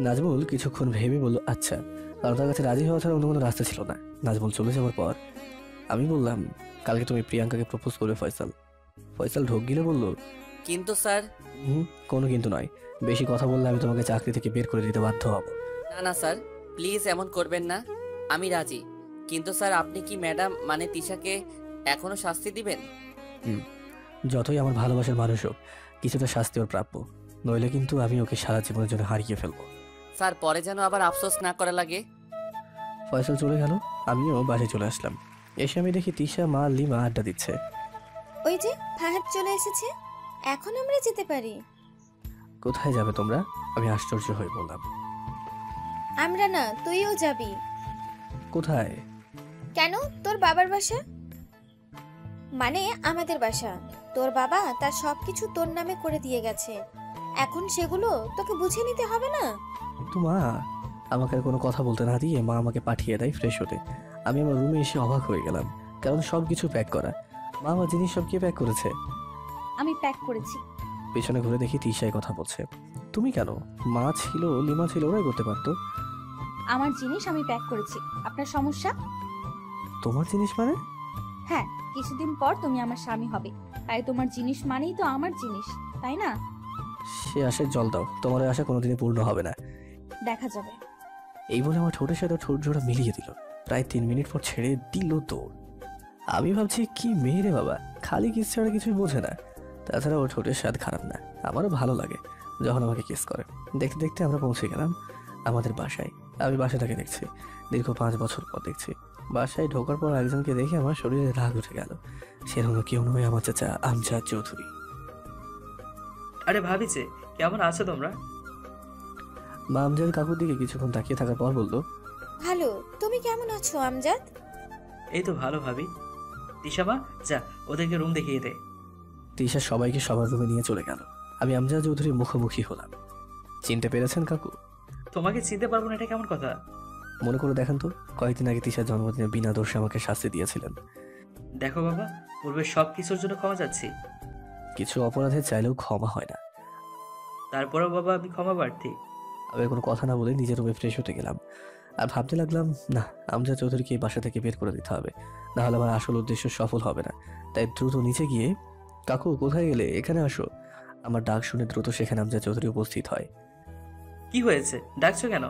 নাজমুল কিছুক্ষণ ভেবে বলল আচ্ছা, কারণ তার কাছে রাজি হওয়া ছাড়া অন্য কোনো রাস্তা ছিল না। নাজমুল চলে যাওয়ার পর আমি বললাম, কালকে তুমি প্রিয়াঙ্কাকে প্রপোজ করবে ফয়সাল। ফয়সাল ঢোক গিলে বলল, কিন্তু স্যার। কোনো কিন্তু নয়, বেশি কথা বললে আমি তোমাকে চাকরি থেকে বের করে দিতে বাধ্য হব। না না স্যার, প্লিজ এমন করবেন না, আমি রাজি। কিন্তু স্যার আপনি কি ম্যাডাম মানে তিশাকে এখনো শাস্তি দিবেন? যতই আমার ভালোবাসার মানুষ হোক, কিছুটা শাস্তি ওর প্রাপ্য, নইলে কিন্তু আমি ওকে সারা জীবনের জন্য হারিয়ে ফেলবো। স্যার পরে যেন আবার আফসোস না করা লাগে। ফয়সাল চলে গেল, আমিও বাসে চলে আসলাম। এসে আমি দেখি তিশা, মা, লিমা আড্ডা দিচ্ছে। ওই যে ফাহাদ চলে এসেছে, এখন আমরা যেতে পারি। কোথায় যাবে তোমরা? আমি আশ্চর্য হয়ে বললাম। আমরা না, তুইও যাবি। কোথায়? কেন? তোর বাবার বাসা, মানে আমাদের বাসা। তোর বাবা তার সবকিছু তোর নামে করে দিয়ে গেছে, এখন সেগুলো তোকে বুঝে নিতে হবে না? কিন্তু মা, আমাকে আর কোনো কথা বলতে না দিয়ে মা আমাকে পাঠিয়ে দেয় ফ্রেশ হতে। আমি আমার রুমে এসে অবাক হয়ে গেলাম, কারণ সব কিছু প্যাক করা। মা আমার জিনিস সব কে প্যাক করেছে? আমি প্যাক করেছি। পেছনে ঘুরে দেখি তিশায় কথা বলছে। তুমি কেন? মা ছিল, লিমা ছিল, ওরাই করতে পারতো। আমার জিনিস আমি প্যাক করেছি, আপনার সমস্যা? তোমার জিনিস মানে? হ্যাঁ, কিছুদিন পর তুমি আমার স্বামী হবে, তাই তোমার জিনিস মানেই তো আমার জিনিস, তাই না? সে আশায় জল দাও, তোমার ওই আশা কোনোদিনই পূর্ণ হবে না। দেখা যাবে। এই বলে আমার ঠোঁটের সাথে ঠোঁট জোড়া মিলিয়ে দিল। প্রায় 3 মিনিট পর ছেড়ে দিল দৌড়। আমি ভাবছি কি মেয়ে রে বাবা, খালি কিস ছাড়া কিছুই বোঝে না। তাছাড়া ওর ঠোঁটের স্বাদ খারাপ না, আমারও ভালো লাগে যখন আমাকে কিস করে। দেখতে দেখতে আমরা পৌঁছে গেলাম আমাদের বাসায়। আমি বাসাটাকে দেখছি, দীর্ঘ 5 বছর পর দেখছি। বাসায় ঢোকার পর একজনকে দেখে আমার শরীরে রাগ উঠে গেল। সেরকম কেউ নয়, আমার চাচা আমজাদ চৌধুরী। আরে ভাবি যে, কেমন আছো তোমরা? মা আমজাদ কাকুর দিকে কিছুক্ষণ তাকিয়ে থাকার পর বলল, ভালো। তুমি কেমন আছো আমজাদ? এই তো ভালো ভাবি। তিশা মা, যা ওদেরকে রুম দেখিয়ে দে। তিশা সবাইকে সবার রুমে নিয়ে চলে গেল। আমি আমজাদ চৌধুরীর মুখোমুখি হলাম। চিনতে পেরেছেন কাকু? তোমাকে চিনতে পারবো না, এটা কেমন কথা? মনে করে দেখেন তো, কয়েকদিন আগে তিশার জন্মদিনে বিনা দোষে আমাকে শাস্তি দিয়েছিলেন। দেখো বাবা, পূর্বের সব কিছুর জন্য ক্ষমা চাচ্ছি। কিছু অপরাধে চাইলেও ক্ষমা হয় না। তারপরেও বাবা আমি ক্ষমা প্রার্থী। আমি কোনো কথা না বলে নিজের রুমে ফ্রেশ হতে গেলাম আর ভাবতে লাগলাম, না, আমজাদ চৌধুরীকে এই বাসা থেকে বের করে দিতে হবে, নাহলে আমার আসল উদ্দেশ্য সফল হবে না। তাই দ্রুত নিচে গিয়ে, কাকু কোথায় গেলে, এখানে আসো। আমার ডাক শুনে দ্রুত সেখানে আমজাদ চৌধুরী উপস্থিত হয়। কি হয়েছে, ডাকছো কেন?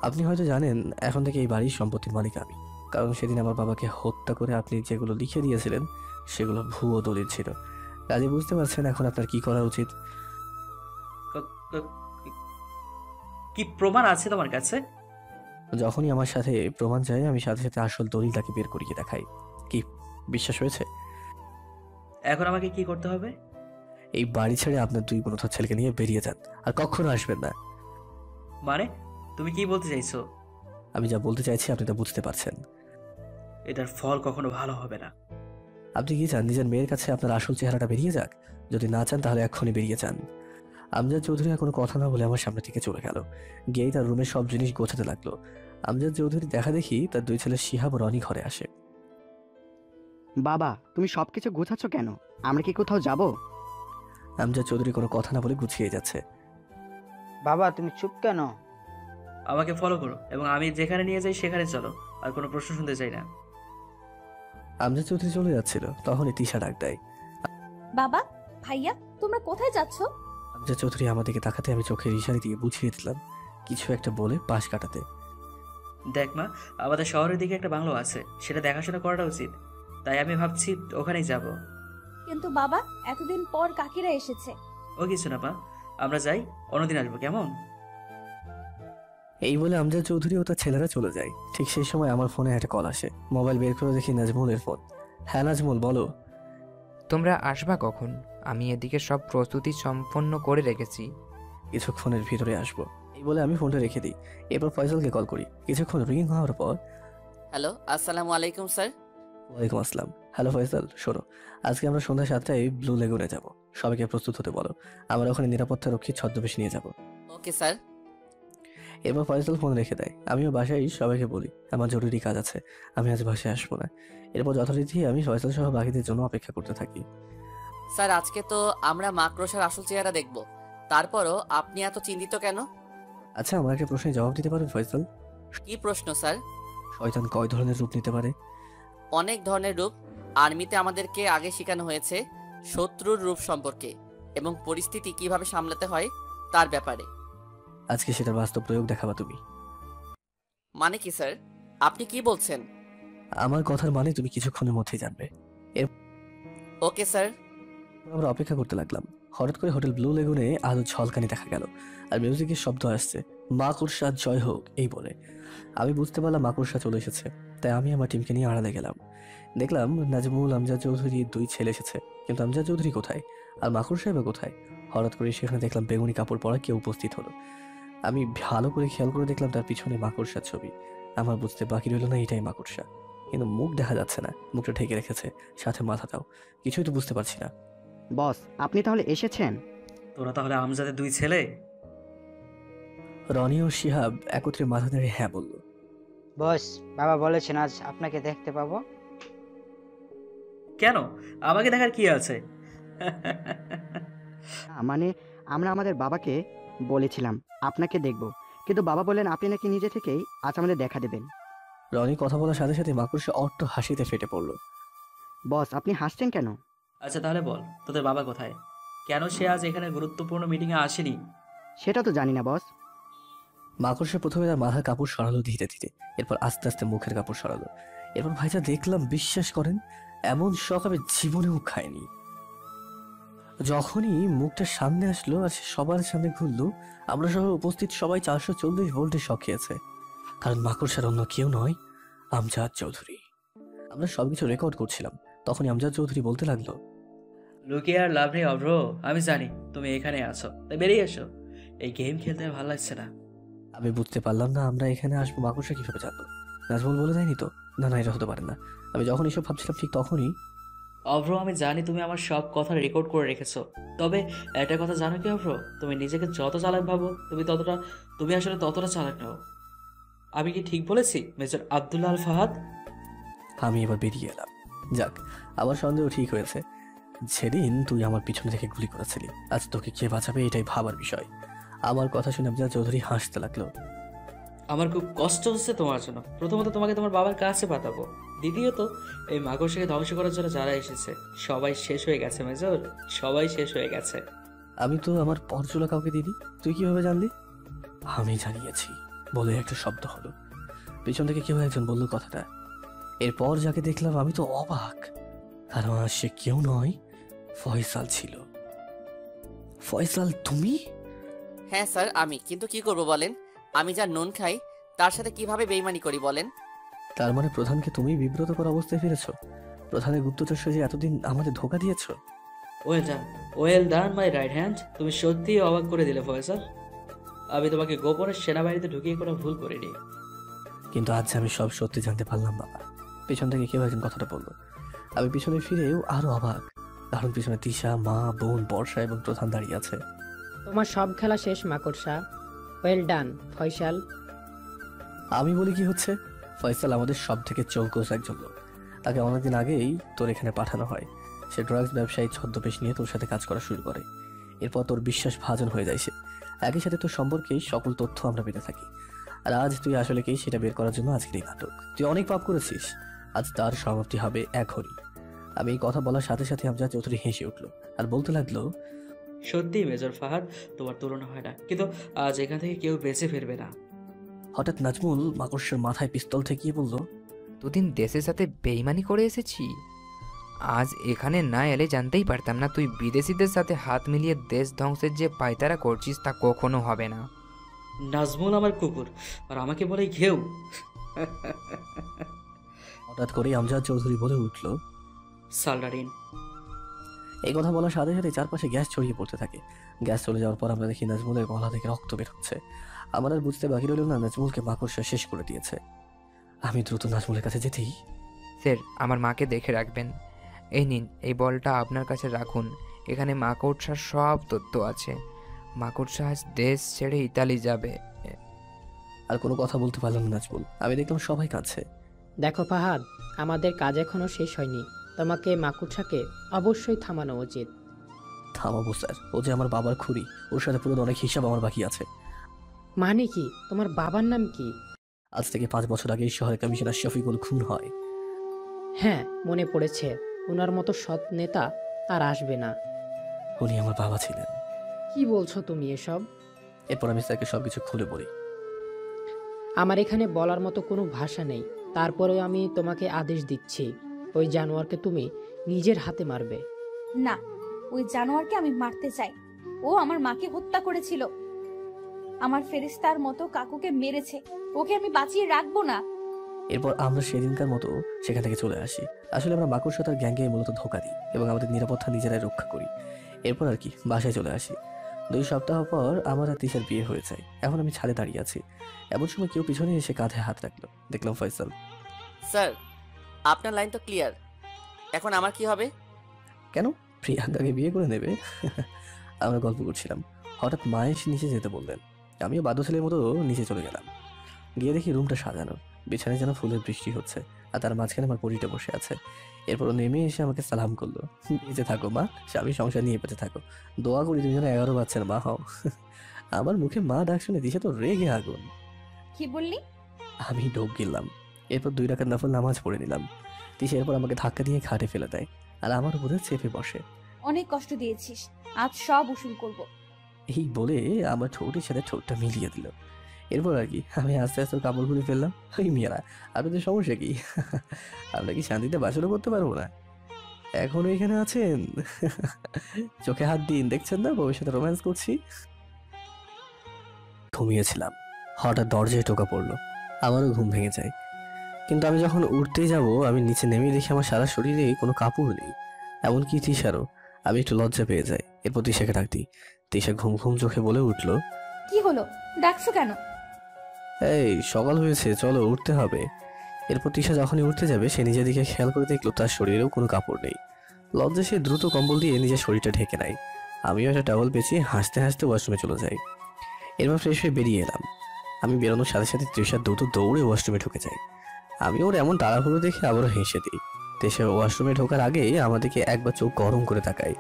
আপনি হয়তো জানেন এখন থেকে এই বাড়ির সম্পত্তির মালিক আমি, কারণ সেদিন আমার বাবাকে হত্যা করে আপনি যেগুলো লিখে দিয়েছিলেন সেগুলো ভুয়ো দলিল ছিল। কাজে বুঝতে পারছেন এখন আপনার কি করা উচিত। কি প্রমাণ আছে তোমার কাছে? যখনই আমার সাথে প্রমাণ চাই, আমি সাথে সাথে আসল দলিলটাকে বের করিয়ে দেখাই। কি বিশ্বাস হয়েছে? এখন আমাকে কি করতে হবে? এই বাড়ি ছেড়ে আপনার 2 গুণধর ছেলেকে নিয়ে বেরিয়ে যান, আর কখনো আসবেন না। মানে তুমি কি বলতে চাইছো? আমি যা বলতে চাইছি আপনি তা বুঝতে পারছেন। এটার ফল কখনো ভালো হবে না। আপনি কি চান নিজের মেয়ের কাছে আপনার আসল চেহারাটা বেরিয়ে যাক? যদি না চান তাহলে এক্ষুনি বেরিয়ে যান। আমজাদ চৌধুরী আর কোনো কথা না বলে আমার সামনে থেকে চলে গেল। গিয়েই তার রুমে সব জিনিস গোছাতে লাগলো। আমজাদ চৌধুরী দেখা দেখি তার 2 ছেলে শিহাব ও রনি ঘরে আসে। বাবা, তুমি সবকিছু গোছাচ্ছ কেন? আমরা কি কোথাও যাব? আমজাদ চৌধুরী কোনো কথা না বলে গুছিয়ে যাচ্ছে। বাবা তুমি চুপ কেন? আমাকে ফলো করো এবং আমি যেখানে নিয়ে যাই সেখানে চলো, আর কোনো প্রশ্ন শুনতে চাই না। আমজাদ চৌধুরী চলে যাচ্ছিল, তখনই তিশা ডাক দেয়। বাবা, ভাইয়া, তোমরা কোথায় যাচ্ছ? আমজাদ চৌধুরী আমার দিকে তাকাতে আমি চোখের ইশারা দিয়ে বুঝিয়ে দিলাম কিছু একটা বলে পাশ কাটাতে। দেখ মা, আমাদের শহরের দিকে একটা বাংলো আছে, সেটা দেখাশোনা করাটা উচিত, তাই আমি ভাবছি ওখানেই যাব। কিন্তু বাবা, এতদিন পর কাকিরা এসেছে। ও কিছু না মা, আমরা যাই, অন্যদিন আসবো, কেমন? এই বলে আমজাদ চৌধুরী ও তার ছেলেরা চলে যায়। ঠিক সেই সময় আমার ফোনে একটা কল আসে। মোবাইল বের করে দেখি নাজমুলের ফোন। হ্যাঁ নাজমুল, বলো। তোমরা আসবা কখন? আমি এদিকে সব প্রস্তুতি সম্পন্ন করে রেখেছি। কিছুক্ষণের ভিতরে আসবো, এই বলে আমি ফোনটা রেখে দিই। এরপর ফয়সালকে কল করি। কিছুক্ষণ রিং হওয়ার পর, হ্যালো, আসসালামু আলাইকুম স্যার। ওয়ালাইকুম আসসালাম। হ্যালো ফয়সাল, শোনো, আজকে আমরা সন্ধ্যা 7টায় ব্লু লেগুনে যাব। সবাইকে প্রস্তুত হতে বলো, আমরা ওখানে নিরাপত্তা রক্ষী ছদ্মবেশ নিয়ে যাব। Okay sir. এরপর ফয়সাল ফোন রেখে দেয়। আমিও বাসায় সবাইকে বলি আমার জরুরি কাজ আছে, আমি আজ বাসায় আসবো না। এরপর যথারীতি আমি ফয়সাল সহ বাকিদের জন্য অপেক্ষা করতে থাকি। স্যার, আজকে তো আমরা মাকড়সার আসল চেহারা দেখব, তারপরও আপনি এত চিন্তিত কেন? আচ্ছা, আমার একটা প্রশ্নের জবাব দিতে পারেন ফয়সাল? কি প্রশ্ন স্যার? শয়তান কয় ধরনের রূপ নিতে পারে? অনেক ধরনের রূপ। আর্মিতে আমাদেরকে আগে শেখানো হয়েছে শত্রুর রূপ সম্পর্কে এবং পরিস্থিতি কিভাবে সামলাতে হয় তার ব্যাপারে। আজকে সেটার বাস্তব প্রয়োগ দেখাবা তুমি। মানে কি স্যার, আপনি কি বলছেন? আমার কথার মানে তুমি কিছুক্ষণের মধ্যেই জানবে। Okay sir. আমরা অপেক্ষা করতে লাগলাম। হঠাৎ করে হোটেল ব্লু লেগুনে আলো ঝলকানি দেখা গেল, আর মিউজিকের শব্দ আসছে, মাকড়সা জয় হোক এই বলে। আমি বুঝতে পারলাম মাকড়সা চলে এসেছে, তাই আমি আমার টিমকে নিয়ে আড়ালে গেলাম। দেখলাম নাজমুল, আমজাদ চৌধুরী 2 ছেলে এসেছে, কিন্তু আমজাদ চৌধুরী কোথায় আর মাকড়সা বা কোথায়? হঠাৎ করে সেখানে দেখলাম বেগুনি কাপড় পরা কেউ উপস্থিত হলো। আমি ভালো করে খেয়াল করে দেখলাম তার পিছনে মাকড়সার ছবি। আমার বুঝতে বাকি রইল না এটাই মাকড়সা, কিন্তু মুখ দেখা যাচ্ছে না, মুখটা ঢেকে রেখেছে, সাথে মাথাটাও। কিছুই তো বুঝতে পারছি না। বস, আপনি তাহলে এসেছেন? তোরা তাহলে আমজাদের 2 ছেলে? রনি ও শিহাব একত্রে মাথা নেড়ে হ্যাঁ বলল। বস, বাবা বলেছেন আজ আপনাকে দেখতে পাবো। কেন, আমাকে দেখার কি আছে? মানে আমরা আমাদের বাবাকে বলেছিলাম আপনাকে দেখব, কিন্তু বাবা বললেন আপনি নাকি নিজে থেকেই আজ আমাদের দেখা দেবেন। রনি কথা বলার সাথে সাথে মাকড়সা অট্ট হাসিতে ফেটে পড়ল। বস, আপনি হাসছেন কেন? আচ্ছা তাহলে বল, তোদের বাবা কোথায়? কেন সে আজ এখানে গুরুত্বপূর্ণ মিটিংয়ে আসেনি? সেটা তো জানি না বস। মাকড়সা প্রথমে তার মাথার কাপড় সরালো ধীরে ধীরে, এরপর আস্তে আস্তে মুখের কাপড় সরালো। এরপর ভাইজা দেখলাম, বিশ্বাস করেন এমন শখ আমি জীবনেও খাইনি। যখনই মুখটা সামনে আসলো আর সে সবার সামনে ঘুরলো, আমরা সহ উপস্থিত সবাই 440 ভোল্টের শখ খেয়েছে, কারণ মাকড়সার অন্য কেউ নয়, আমজাদ চৌধুরী। আমরা সবকিছু রেকর্ড করছিলাম, তখনই আমজাদ চৌধুরী বলতে লাগলো, লুকিয়ে আর লাভ নেই অভ্র, আমি জানি তুমি এখানে আছো, তাই বেরিয়ে এসো। এই গেম খেলতে আর ভালো লাগছে না। আমি বুঝতে পারলাম না আমরা এখানে আসবো মাকড়সা কিভাবে জানলো। নাজমুল বলে দেয়নি তো? না না, এটা হতে পারে না। আমি যখন এসব ভাবছিলাম ঠিক তখনই, অভ্র, আমি জানি তুমি আমার সব কথা রেকর্ড করে রেখেছো, তবে একটা কথা জানো কি অভ্র, তুমি নিজেকে যত চালাক ভাবো তুমি আসলে ততটা চালাক নাও। আমি কি ঠিক বলেছি মেজর আব্দুল্লাহ আল ফাহাদ? আমি এবার বেরিয়ে এলাম। যাক, আমার সন্দেহ ঠিক হয়েছে। সেদিন তুই আমার পিছনে থেকে গুলি করেছিলি, আজ তোকে কে বাঁচাবে এটাই ভাবার বিষয়। আমার কথা শুনে আমজাদ চৌধুরী হাসতে লাগলো। আমার খুব কষ্ট হচ্ছে তোমার জন্য। প্রথমত তোমাকে তোমার বাবার কাছে পাঠাবো, দ্বিতীয়ত এই মাকড়সাকে ধ্বংস করার জন্য যারা এসেছে সবাই শেষ হয়ে গেছে মেজর, সবাই শেষ হয়ে গেছে। আমি তো আমার পরচুলা কাউকে দিদি, তুই কিভাবে জানলি? আমি জানিয়েছি বলে একটা শব্দ হলো, পিছন থেকে কেউ একজন বলল কথাটা। এরপর যাকে দেখলাম আমি তো অবাক, কারণ সে কেউ নয়, ফয়সাল ছিল। ফয়সাল তুমি? হ্যাঁ স্যার আমি, কিন্তু কি করব বলেন? আমি যা নুন খাই তার সাথে কিভাবে বেইমানি করি বলেন? তার মানে প্রধানকে তুমি বিব্রত করা অবস্থায় ফিরেছো? প্রধানের গুপ্তচর যে এতদিন আমাদের ধোকা দিয়েছো। Well done my right hand. তুমি সত্যিই অবাক করে দিলে ফয়সাল। আমি তোমাকে গোপনে সেনাবাহিনীতে ঢুকিয়ে কোনো ভুল করিনি। কিন্তু আজ আমি সব সত্যি জানতে পারলাম বাবা। পিছন থেকে কেউ একজন কথাটা বললো। আমি পিছনে ফিরেও আরো অবাক, কারণ পিছনে তিশা, মা, বোন, বর্ষা এবং প্রধান দাঁড়িয়ে আছে। তোমার সব খেলা শেষ মাকড়সা। Well done Faisal. আমি বলি কি হচ্ছে? ফয়সাল আমাদের সব থেকে চৌকস একজন লোক। তাকে অনেকদিন আগেই তোর এখানে পাঠানো হয়। সে ড্রাগস ব্যবসায়ী ছদ্মবেশ নিয়ে তোর সাথে কাজ করা শুরু করে। এরপর তোর বিশ্বাস ভাজন হয়ে যায় সে। একই সাথে তোর সম্পর্কে সকল তথ্য আমরা পেতে থাকি। আর আজ তুই আসলে কি সেটা বের করার জন্য আজকের এই নাটক। তুই অনেক পাপ করেছিস, আজ তার সমাপ্তি হবে এখনই। আমি এই কথা বলার সাথে সাথে আমজাদ চৌধুরী হেসে উঠলো আর বলতে লাগলো, সত্যি মেজর ফাহাদ, তোমার তুলনা হয় না, কিন্তু আজ এখান থেকে কেউ বেঁচে ফিরবে না। হঠাৎ নাজমুল মাকড়সার মাথায় পিস্তল ঠেকিয়ে বলল, দুদিন দেশের সাথে বেইমানি করে এসেছি, আজ এখানে না এলে জানতেই পারতাম না তুই বিদেশিদের সাথে হাত মিলিয়ে দেশ ধ্বংসের যে পায়তারা করছিস তা কখনো হবে না। নাজমুল আমার কুকুর, আর আমাকে বলে ঘেউ। হঠাৎ করে আমজাদ চৌধুরী বলে উঠল, সালডারিন। এই কথা বলার সাথে সাথে চারপাশে গ্যাস ছড়িয়ে পড়তে থাকে। গ্যাস চলে যাওয়ার পর আমরা দেখি নাজমুলের গলা থেকে রক্ত বের হচ্ছে। আমার আর বুঝতে বাকি রইল না নাজমুলকে মাকড়সা শেষ করে দিয়েছে। আমি দ্রুত নাজমুলের কাছে যেতেই, স্যার আমার মাকে দেখে রাখবেন। এই নিন, এই বলটা আপনার কাছে রাখুন। এখানে মাকড়সার সব তথ্য আছে। মাকড়সা আজ দেশ ছেড়ে ইতালি যাবে। আর কোনো কথা বলতে পারলাম না নাজমুল। আমি দেখলাম সবাই কাঁদছে। দেখো ফাহাদ, আমাদের কাজ এখনো শেষ হয়নি। তোমাকে মাকড়সাকে অবশ্যই থামানো উচিত। থামাবো স্যার, ও যে আমার বাবার খুঁড়ি, ওর সাথে পুরো অনেক হিসাব আমার বাকি আছে। মানে কি? তোমার বাবার নাম কি? আজ থেকে 5 বছর আগে এই শহরে কমিশনার শফিকুল খুন হয়। হ্যাঁ, মনে পড়েছে। ওনার মতো সৎ নেতা আর আসবে না। উনি আমার বাবা ছিলেন। কি বলছো তুমি এসব? এরপর আমি স্যারকে সবকিছু খুলে বলি। আমার এখানে বলার মতো কোনো ভাষা নেই। তারপরেও আমি তোমাকে আদেশ দিচ্ছি, ওই জানোয়ারকে তুমি নিজের হাতে মারবে। না, ওই জানোয়ারকে আমি মারতে চাই। ও আমার মাকে হত্যা করেছিল, আমার ফেরেশতার মতো কাকুকে মেরেছে। ওকে আমি বাঁচিয়ে রাখবো না। এরপর আমরা সেদিনকার মতো সেখান থেকে চলে আসি। আসলে আমরা মাকড়সা তার গ্যাংকে মূলত ধোঁকা দিই এবং আমাদের নিরাপত্তা নিজেরাই রক্ষা করি। এরপর আর কি বাসায় চলে আসি। 2 সপ্তাহ পর আমার আর তিশার বিয়ে হয়ে যায়। এখন আমি ছাদে দাঁড়িয়ে আছি। এমন সময় কেউ পিছনে এসে কাঁধে হাত রাখলো। দেখলাম ফয়সাল। স্যার, আপনার লাইন তো ক্লিয়ার, এখন আমার কি হবে? কেন, প্রিয়াঙ্কাকে বিয়ে করে নেবে? আমরা গল্প করছিলাম, হঠাৎ মা এসে নিচে যেতে বললেন। আমিও বাধ্য ছেলের মতো নিচে চলে গেলাম। গিয়ে দেখি রুমটা সাজানো, বিছানায় যেন ফুলের বৃষ্টি হচ্ছে, আর তার মাঝখানে আমার পরিটা বসে আছে। এরপর নেমে এসে আমাকে সালাম করলো। বেঁচে থাকো মা, স্বামী সংসার নিয়ে বেঁচে থাকো, দোয়া করি তুমি যেন 11 বাচ্চার মা হও। আমার মুখে মা ডাক শুনে দিশা তো রেগে আগুন। কি বললি? আমি ঢোক গেলাম। এরপর 2 রাকাত নফল নামাজ পড়ে নিলাম। তিশা এরপর আমাকে ধাক্কা দিয়ে খাটে ফেলে দেয় আর আমার উপরে চেপে বসে। অনেক কষ্ট দিয়েছিস, আজ সব উসুল করব। এই বলে আমার ঠোঁটের সাথে ঠোঁটটা মিলিয়ে দিল। এরপর আর কি আমি আস্তে আস্তে কাপড় খুলে ফেললাম। ওই মেয়েরা, আপনাদের সমস্যা কি? আমরা কি শান্তিতে বাসনও করতে পারবো না? এখনো এখানে আছেন? চোখে হাত দিন, দেখছেন না বউয়ের সাথে রোম্যান্স করছি। ঘুমিয়েছিলাম, হঠাৎ দরজায় টোকা পড়লো। আমারও ঘুম ভেঙে যায়। কিন্তু আমি যখন উঠতে যাব, আমি নিচে নেমে দেখি আমার সারা শরীরে কোনো কাপড় নেই, এমনকি তিশারও। আমি একটু লজ্জা পেয়ে যাই। এরপর তিশাকে ডাক দিই। তিশা ঘুম ঘুম চোখে বলে উঠলো, কি হলো, ডাকছো কেন? এই সকাল হয়েছে, চলো উঠতে হবে। এরপর তিশা যখনই উঠতে যাবে, সে নিজের দিকে খেয়াল করে দেখলো তার শরীরেও কোনো কাপড় নেই। লজ্জা সে দ্রুত কম্বল দিয়ে নিজের শরীরটা ঢেকে নেয়। আমিও একটা টাওয়াল পেঁচিয়ে হাসতে হাসতে ওয়াশরুমে চলে যাই। এরপর ফ্রেশ হয়ে বেরিয়ে এলাম। আমি বেরোনোর সাথে সাথে তৃষা দ্রুত দৌড়ে ওয়াশরুমে ঢুকে যায়। আমি ওর এমন তাড়াহুড়ো দেখে আবারও হেসে দিই। তৃষা ওয়াশরুমে ঢোকার আগে আমাদেরকে একবার চোখ গরম করে তাকাই,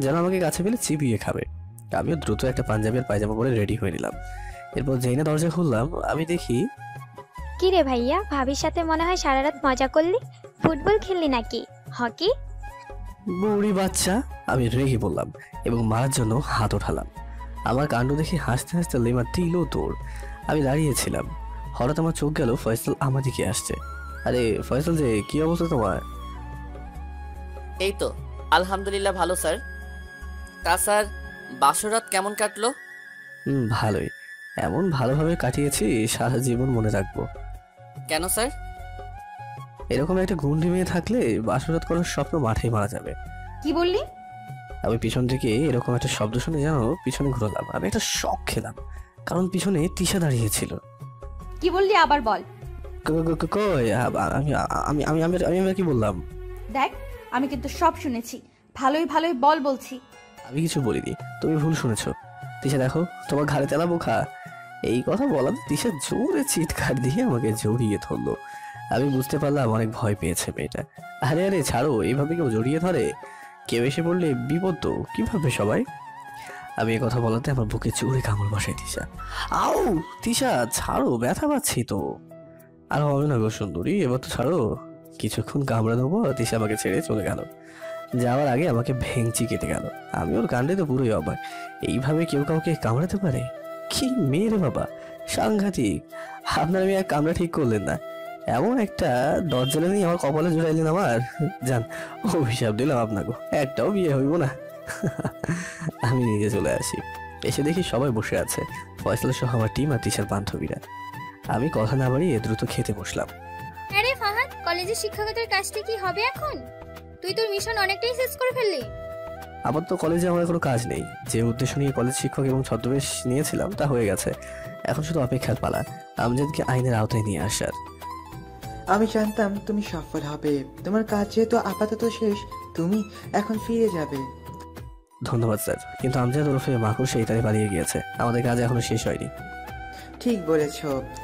যেন আমাকে কাছে পেলে চিবিয়ে খাবে। আমিও দ্রুত একটা পাঞ্জাবি আর পায়জামা পরে রেডি হয়ে নিলাম। এরপর যেই না দরজা খুললাম, আমি দেখি। কি রে ভাইয়া, ভাবির সাথে মনে হয় সারা রাত মজা করলি? ফুটবল খেললি নাকি হকি? বুড়ি বাচ্চা, আমি রেগে বললাম এবং মারার জন্য হাত ওঠালাম। আমার কাণ্ড দেখে হাসতে হাসতে লেমা দিল তোর। আমি দাঁড়িয়েছিলাম, হঠাৎ আমার চোখ গেল ফয়সাল আমার দিকে আসছে। আরে ফয়সাল যে, কি অবস্থা তোমার? এই তো আলহামদুলিল্লাহ ভালো স্যার। তা স্যার, বাসরাত কেমন কাটলো? ভালোই, এমন ভালোভাবে কাটিয়েছি সারা জীবন মনে রাখবো। কেন স্যার? এরকম একটা গুন্ডি মেয়ে থাকলে বাসরাত করার স্বপ্ন মাঠেই মারা যাবে। কি বললি? আমি পিছন থেকে এরকম একটা শব্দ শুনে যেন পিছনে ঘুরলাম। আমি একটা শক খেলাম, কারণ পিছনে তিশা দাঁড়িয়েছিল। কি বললি আবার বল। কই আমি আমি আমি আমি কি বললাম? দেখ, আমি কিন্তু সব শুনেছি, ভালোই ভালোই বল বলছি। আমি কিছু বলিনি, তুমি ভুল শুনেছো। তিশা দেখো, তোমার ঘাড়ে তেলা বোখা। এই কথা বলাতে তিশা জোরে চিৎকার দিয়ে আমাকে জড়িয়ে ধরলো। আমি বুঝতে পারলাম অনেক ভয় পেয়েছে মেয়েটা। আরে আরে ছাড়ো, এইভাবে কেউ জড়িয়ে ধরে? কেউ এসে পড়লে বিপদ তো, কি ভাববে সবাই? আমি এই কথা বলাতে আমার বুকে জোরে কামড় বসাই তিশা। আউ তিশা, ছাড়ো, ব্যথা পাচ্ছি তো। আর হবে না গো সুন্দরী, এবার তো ছাড়ো। কিছুক্ষণ কামড়ে দেবো। তিশা আমাকে ছেড়ে চলে গেল। যাওয়ার আগে আমাকে ভেঙচি কেটে গেল। আমি ওর কাণ্ডে তো পুরোই অবাক। এইভাবে কেউ কাউকে কামড়াতে পারে? কি মেয়ে রে বাবা, সাংঘাতিক। আপনার আমি এক কামড়া ঠিক করলেন না, এমন একটা দরজা নিয়ে আমার কপালে জোড়াইলেন আমার। জান, অভিশাপ দিলাম আপনাকে, একটাও বিয়ে হইব না। আমি নিজে চলে আসি। এসে দেখি সবাই বসে আছে, ফয়সাল সহ আমার টিম আর তিশার বান্ধবীরা। আমি কথা না বাড়িয়ে দ্রুত খেতে বসলাম। আরে ফাহাদ, কলেজের শিক্ষকতার কাজটা কি হবে এখন? তুই তোর মিশন অনেকটাই শেষ করে ফেললি। আবার তো কলেজে আমার কোনো কাজ নেই। যে উদ্দেশ্য নিয়ে কলেজ শিক্ষক এবং ছদ্মবেশ নিয়েছিলাম তা হয়ে গেছে। এখন শুধু অপেক্ষার পালা আমজাদকে আইনের আওতায় নিয়ে আসার। আমি জানতাম তুমি সফল হবে। তোমার কাজ যেহেতু আপাতত শেষ, তুমি এখন ফিরে যাবে। ধন্যবাদ স্যার, কিন্তু আমজাদ ওরফে মাকুর সেই তারে পালিয়ে গিয়েছে। আমাদের কাজ এখনো শেষ হয়নি। ঠিক বলেছ,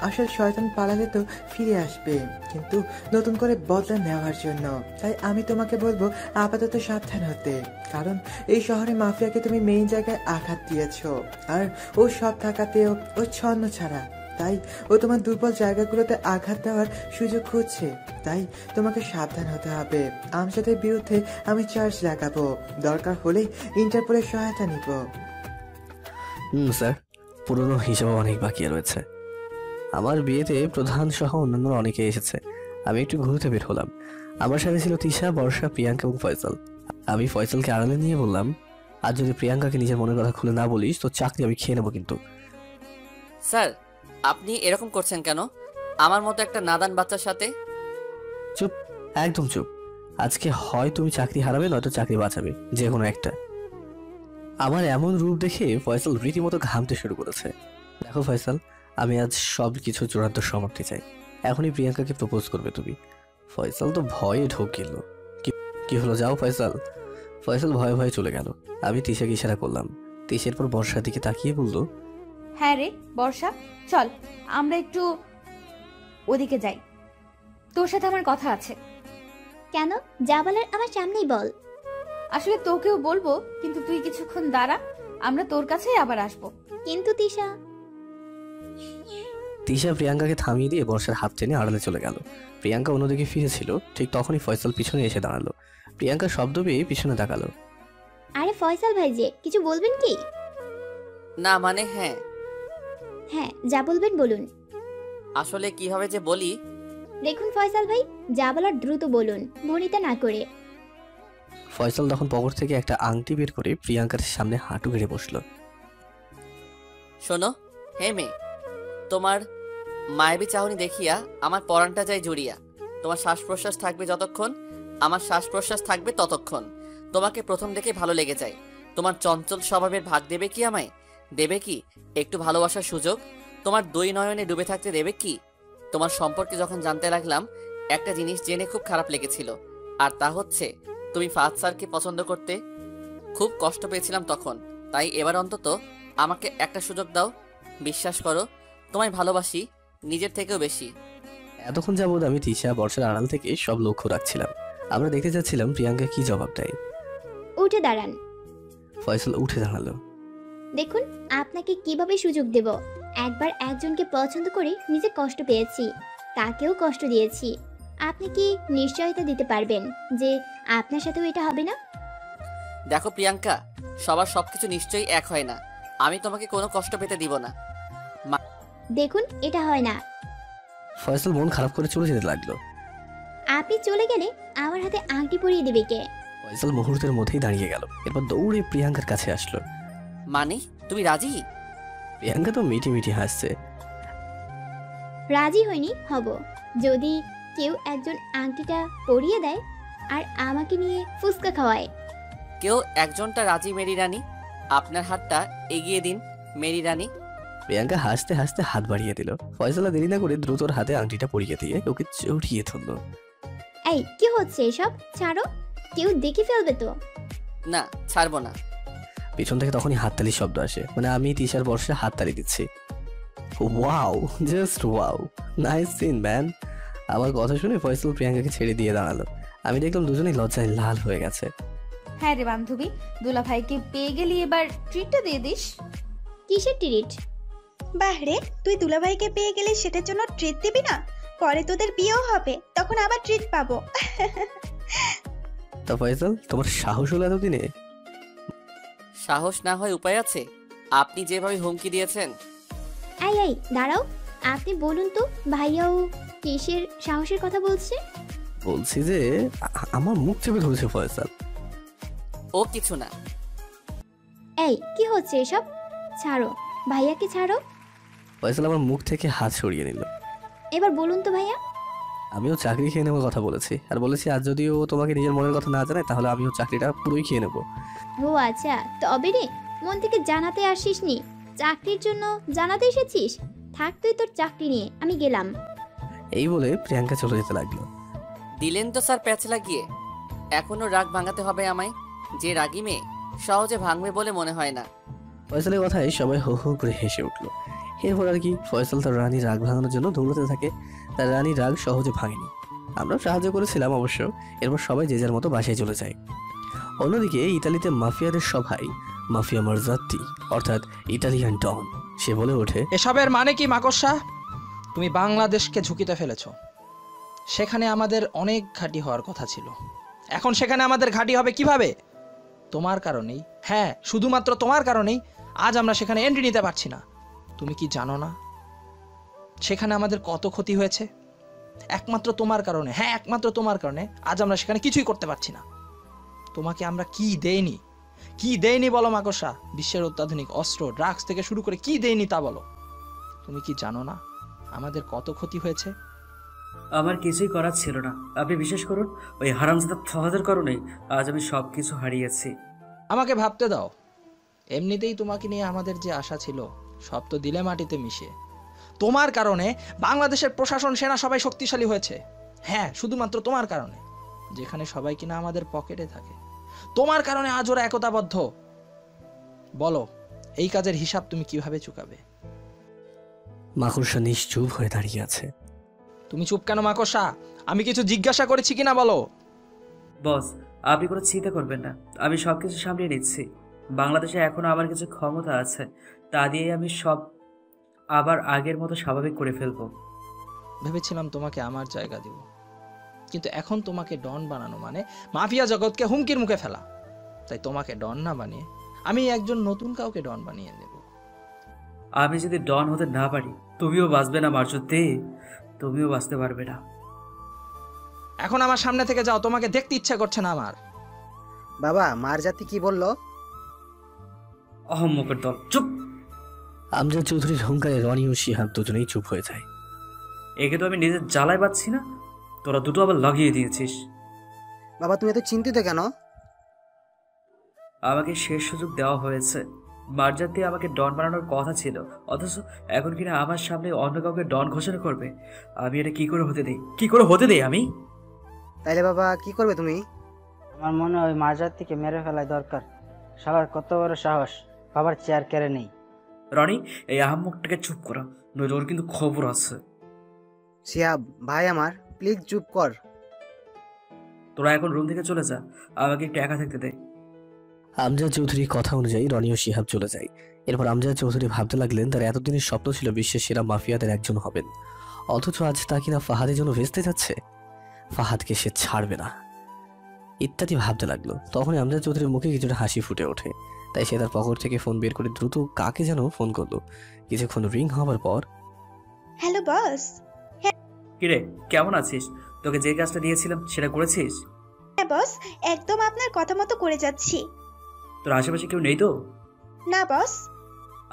আসল শয়তান পালালে তো ফিরে আসবে, কিন্তু নতুন করে বদলা নেওয়ার জন্য। তাই আমি তোমাকে বলবো আপাতত সাবধান হতে, কারণ এই শহরে মাফিয়াকে তুমি মেইন জায়গায় আঘাত দিয়েছ, আর ও সব থাকাতেও ও ছন্ন ছাড়া। তাই ও তোমার দুর্বল জায়গাগুলোতে আঘাত দেওয়ার সুযোগ খুঁজছে। তাই তোমাকে সাবধান হতে হবে। আমজাদের বিরুদ্ধে আমি চার্জ লাগাবো, দরকার হলে ইন্টারপোলের সহায়তা নিব। স্যার, পুরনো হিসাব অনেক বাকি রয়েছে। আমার বিয়েতে প্রধান সহ অন্যান্য অনেকে এসেছে। আমি একটু ঘুরতে বের হলাম। আমার সাথে ছিল তিশা, বর্ষা, প্রিয়াঙ্কা এবং ফয়সাল। আমি ফয়সালকে আড়ালে নিয়ে বললাম, আর যদি প্রিয়াঙ্কাকে নিজের মনের কথা খুলে না বলিস তো চাকরি আমি খেয়ে নেবো কিন্তু। স্যার, আপনি এরকম করছেন কেন আমার মতো একটা নাদান বাচ্চার সাথে? চুপ, একদম চুপ। আজকে হয় তুমি চাকরি হারাবে, নয়তো চাকরি বাঁচাবে, যে কোনো একটা। আমার এমন রূপ দেখে ফয়সাল রীতিমতো ঘামতে শুরু করেছে। দেখো ফয়সাল, আমি আজ সব কিছু চূড়ান্ত সমাপ্তি চাই। এখনই প্রিয়াঙ্কাকে প্রপোজ করবে তুমি। ফয়সাল তো ভয়ে ঢোকিল। কি হলো, যাও ফয়সাল। ফয়সাল ভয়ে ভয়ে চলে গেল। আমি তিশাকে ইশারা করলাম। তিশার পর বর্ষার দিকে তাকিয়ে বলল, হ্যাঁ রে বর্ষা, চল আমরা একটু ওদিকে যাই, তোর সাথে আমার কথা আছে। কেন? যা বলার আমার সামনেই বল। আসলে তোকেও বলবো, কিন্তু তুই কিছুক্ষণ দাঁড়া, আমরা তোর কাছেই আবার আসবো। কিন্তু তিশা প্রিয়াঙ্কাকে থামিয়ে দিয়ে বর্ষার হাত টেনে আড়ালে চলে গেল। প্রিয়াঙ্কা অন্যদিকে ফিরেছিল, ঠিক তখনই ফয়সাল পিছনে এসে দাঁড়ালো। প্রিয়াঙ্কা শব্দ পেয়ে পিছনে তাকালো। আরে ফয়সাল ভাই যে, কিছু বলবেন কি? না মানে হ্যাঁ। হ্যাঁ, যা বলবেন বলুন। আসলে কিভাবে যে বলি। দেখুন ফয়সাল ভাই, যা বলার দ্রুত বলুন, ভনিতা না করে। ফয়সাল তখন পকেট থেকে একটা আংটি বের করে প্রিয়াঙ্কার সামনে হাঁটু গেড়ে বসলো। শোনো হে মেয়ে, তোমার মায়াবী চাহনি দেখিয়া আমার পরাণটা যায় জুড়িয়া। তোমার শ্বাস প্রশ্বাস থাকবে যতক্ষণ, আমার শ্বাস প্রশ্বাস থাকবে ততক্ষণ। তোমাকে প্রথম দেখে ভালো লেগে যায়। তোমার চঞ্চল স্বভাবের ভাগ দেবে কি আমায়? দেবে কি একটু ভালোবাসার সুযোগ? তোমার দুই নয়নে ডুবে থাকতে দেবে কি? তোমার সম্পর্কে যখন জানতে লাগলাম, একটা জিনিস জেনে খুব খারাপ লেগেছিল, আর তা হচ্ছে তুমি ফাহাদ স্যারকে পছন্দ করতে। খুব কষ্ট পেয়েছিলাম তখন। তাই এবার অন্তত আমাকে একটা সুযোগ দাও। বিশ্বাস করো, তোমায় ভালোবাসি নিজের থেকেও বেশি। এতক্ষণ যাবৎ আমি তিশা, বর্ষার আড়াল থেকে সব লক্ষ্য রাখছিলাম। আমরা দেখতে যাচ্ছিলাম প্রিয়াঙ্কা কি জবাব দেয়। উঠে দাঁড়ান। ফয়সাল উঠে দাঁড়ালো। দেখুন আপনাকে কিভাবে সুযোগ দেব। একবার একজনকে পছন্দ করে নিজে কষ্ট পেয়েছি, তাকেও কষ্ট দিয়েছি। আপনি কি নিশ্চয়তা দিতে পারবেন যে আপনার সাথেও এটা হবে না? দেখো প্রিয়াঙ্কা, সবার সবকিছু নিশ্চয়ই এক হয় না। আমি তোমাকে কোনো কষ্ট পেতে দিব না। দেখুন এটা হয় না। ফয়সাল মন খারাপ করে চলে যেতে লাগলো। আপনি চলে গেলে আমার হাতে আংটি পরিয়ে দেবে কে? ফয়সাল মুহূর্তের মধ্যেই দাঁড়িয়ে গেল। এরপর দৌড়ে প্রিয়াঙ্কার কাছে আসলো। মানে তুমি রাজি? প্রিয়াঙ্কা তো মিটি মিটি হাসছে। রাজি হয়নি, হব যদি কেউ একজন আংটিটা পরিয়ে দেয় আর আমাকে নিয়ে ফুসকা খাওয়ায়। কেউ একজনটা রাজি মেরি রানী। আপনার হাতটা এগিয়ে দিন মেরি রানী। প্রিয়াঙ্কা হাসতে হাসতে হাত বাড়িয়ে দিল। ফয়সাল দেরি না করে দ্রুতর হাতে আংটিটা পরিয়ে দিয়ে ওকে জড়িয়ে ধরলো। এই কি হচ্ছে এসব? ছাড়ো, কেউ দেখে ফেলবে তো। না, ছাড়বো না। পিছন থেকে তখনই হাততালির শব্দ আসে। মানে আমি তিশার বর্ষে হাততালি দিচ্ছি। Wow, just wow, nice scene man. আমার কথা শুনে ফয়সাল প্রিয়াঙ্কাকে ছেড়ে দিয়ে দাঁড়ালো। আমি দেখলাম দুজনেই লজ্জায় লাল হয়ে গেছে। হ্যাঁ রে বান্ধবী, দুলা ভাইকে পেয়ে গেলি, এবার ট্রিটটা দিয়ে দিস। কিসের ট্রিট? বাহ রে, তুই দুলাভাইকে পেয়ে গেলে সেটার জন্য ট্রিট দিবি না? পরে তোদের বিয়েও হবে, তখন আবার ট্রিট পাবো। তা ফয়সাল, তোমার সাহস হলো এতদিনে? সাহস না হয় উপায় আছে? আপনি যেভাবে হুমকি দিয়েছেন। এই এই দাঁড়াও, আপনি বলুন তো ভাইয়াও কিসের সাহসের কথা বলছে? বলছি যে আমার মুখ চেপে ধরেছে ফয়সাল। ও কিছু না। এই কি হচ্ছে এসব? ছাড়ো, ভাইয়াকে ছাড়ো। ফয়সাল আমার মুখ থেকে হাত সরিয়ে নিল। এবার বলুন তো ভাইয়া। আমিও চাকরি খেয়ে নেওয়ার কথা বলেছি, আর বলেছি আজ যদি ও তোমাকে নিজের মনের কথা না জানায় তাহলে আমিও চাকরিটা পুরোই খেয়ে নেবো। ও আচ্ছা, তবে রে মন থেকে জানাতে আসিসনি, চাকরির জন্য জানাতে এসেছিস? থাক তুই তোর চাকরি নিয়ে, আমি গেলাম। এই বলে প্রিয়াঙ্কা চলে যেতে লাগলো। দিলেন তো স্যার প্যাচ লাগিয়ে। এখনো রাগ ভাঙাতে হবে আমায়? যে রাগী মেয়ে সহজে ভাঙবে বলে মনে হয় না। ফয়সালের কথায় সবাই হো হো করে হেসে উঠলো। এরপর আর কি, ফয়সাল তার রানীর রাগ ভাঙানোর জন্য দৌড়াতে থাকে। তার রানীর রাগ সহজে ভাঙেনি, আমরাও সাহায্য করেছিলাম অবশ্য। এরপর সবাই যে যার মতো বাসায় চলে যায়। অন্যদিকে ইতালিতে মাফিয়াদের সভায় মাফিয়া মারজাত্তি অর্থাৎ ইটালিয়ান ডন সে বলে ওঠে, এসবের মানে কি মাকড়সা? তুমি বাংলাদেশকে ঝুঁকিতে ফেলেছ। সেখানে আমাদের অনেক ঘাঁটি হওয়ার কথা ছিল, এখন সেখানে আমাদের ঘাঁটি হবে কিভাবে? তোমার কারণেই, হ্যাঁ শুধুমাত্র তোমার কারণেই আজ আমরা সেখানে এন্ট্রি নিতে পারছি না। তুমি কি জানো না সেখানে আমাদের কত ক্ষতি হয়েছে? একমাত্র তোমার কারণে, হ্যাঁ একমাত্র তোমার কারণে আজ আমরা সেখানে কিছুই করতে পারছি না। তোমাকে আমরা কি দেইনি বলো মাকড়সা? বিশ্বের অত্যাধুনিক অস্ত্র, ড্রাগস থেকে শুরু করে কি দেইনি তা বলো। তুমি কি জানো না আমাদের কত ক্ষতি হয়েছে? আমার কিছুই করার ছিল না, আপনি বিশ্বাস করুন। ওই হারামজাদা ফাহাদের কারণেই আজ আমি সব কিছু হারিয়েছি। আমাকে ভাবতে দাও, এমনিতেই তোমাকে নিয়ে আমাদের যে আশা ছিল সব তো দিলে মাটিতে মিশে। তোমার কারণে বাংলাদেশের প্রশাসন, সেনা সবাই শক্তিশালী হয়েছে। হ্যাঁ শুধুমাত্র তোমার কারণে, যেখানে সবাই কিনা আমাদের পকেটে থাকে। তোমার কারণে আজ ওরা একতাবদ্ধ। বলো এই কাজের হিসাব তুমি কিভাবে চুকাবে? মাকড়সা নিশ্চুপ হয়ে দাঁড়িয়ে আছে। তুমি চুপ কেন মাকড়সা? আমি কিছু জিজ্ঞাসা করেছি কিনা বলো। বস, আপনি কোনো চিন্তা করবেন না, আমি সব কিছু সামলিয়ে নিচ্ছি। বাংলাদেশে এখনো আমার কিছু ক্ষমতা আছে, তা দিয়ে আমি সব আবার আগের মতো স্বাভাবিক করে ফেলবো। ভেবেছিলাম তোমাকে আমার জায়গা দিব, কিন্তু এখন তোমাকে ডন বানানো মানে মাফিয়া জগৎকে হুমকির মুখে ফেলা। তাই তোমাকে ডন না বানিয়ে আমি একজন নতুন কাউকে ডন বানিয়ে দেব। আমি যদি ডন হতে না পারি তুমিও বাঁচবে না মার্জতে, তুমিও বাঁচতে পারবে না। এখন আমার সামনে থেকে যাও, তোমাকে দেখতে ইচ্ছা করছে না আমার। বাবা মারজাতি কি বললো? অহম্মকের দল, চুপ। আমজাদ চৌধুরীর হুঙ্কারে রনি ও শিহাব দুজনেই চুপ হয়ে যায়। একে তো আমি নিজের জ্বালায় পাচ্ছি না, তোরা দুটো আবার লাগিয়ে দিয়েছিস। বাবা তুমি এত চিন্তিত কেন? আমাকে শেষ সুযোগ দেওয়া হয়েছে। মারজাতি আমাকে ডন বানানোর কথা ছিল, অথচ এখন কিনা আমার সামনে অন্য কাউকে ডন ঘোষণা করবে। আমি এটা কি করে হতে দেই আমি? তাইলে বাবা কি করবে তুমি? আমার মনে হয় মারজাতিকে মেরে ফেলাই দরকার। শালার কত বড় সাহস, বাবার চেয়ার কেড়ে নেই। রনি, এই আহম্মকটাকে চুপ করা, নইলে ওর কিন্তু খবর আছে। শিহাব ভাই আমার, প্লিজ চুপ কর। তোরা এখন রুম থেকে চলে যা, আমাকে একটু একা থাকতে দে। আমজাদ চৌধুরীর কথা অনুযায়ী রনি ও শিহাব চলে যায়। এরপর আমজাদ চৌধুরী ভাবতে লাগলেন তার এতদিনের স্বপ্ন ছিল বিশ্বের সেরা মাফিয়াদের একজন হবেন, অথচ আজ তা কিনা ফাহাদের জন্য ভেস্তে যাচ্ছে। ফাহাদকে সে ছাড়বে না ইত্যাদি ভাবতে লাগলো। তখনই আমজাদ চৌধুরীর মুখে কিছুটা হাসি ফুটে ওঠে। তাই সে তার পকেট থেকে ফোন বের করে দ্রুত কাকে যেন ফোন করলো। কিছুক্ষণ রিং হওয়ার পর, হ্যালো বস। কিরে কেমন আছিস? তোকে যে কাজটা দিয়েছিলাম সেটা করেছিস? হ্যাঁ বস, একদম আপনার কথা মতো করে যাচ্ছি। তোর আশেপাশে কেউ নেই তো? না বস।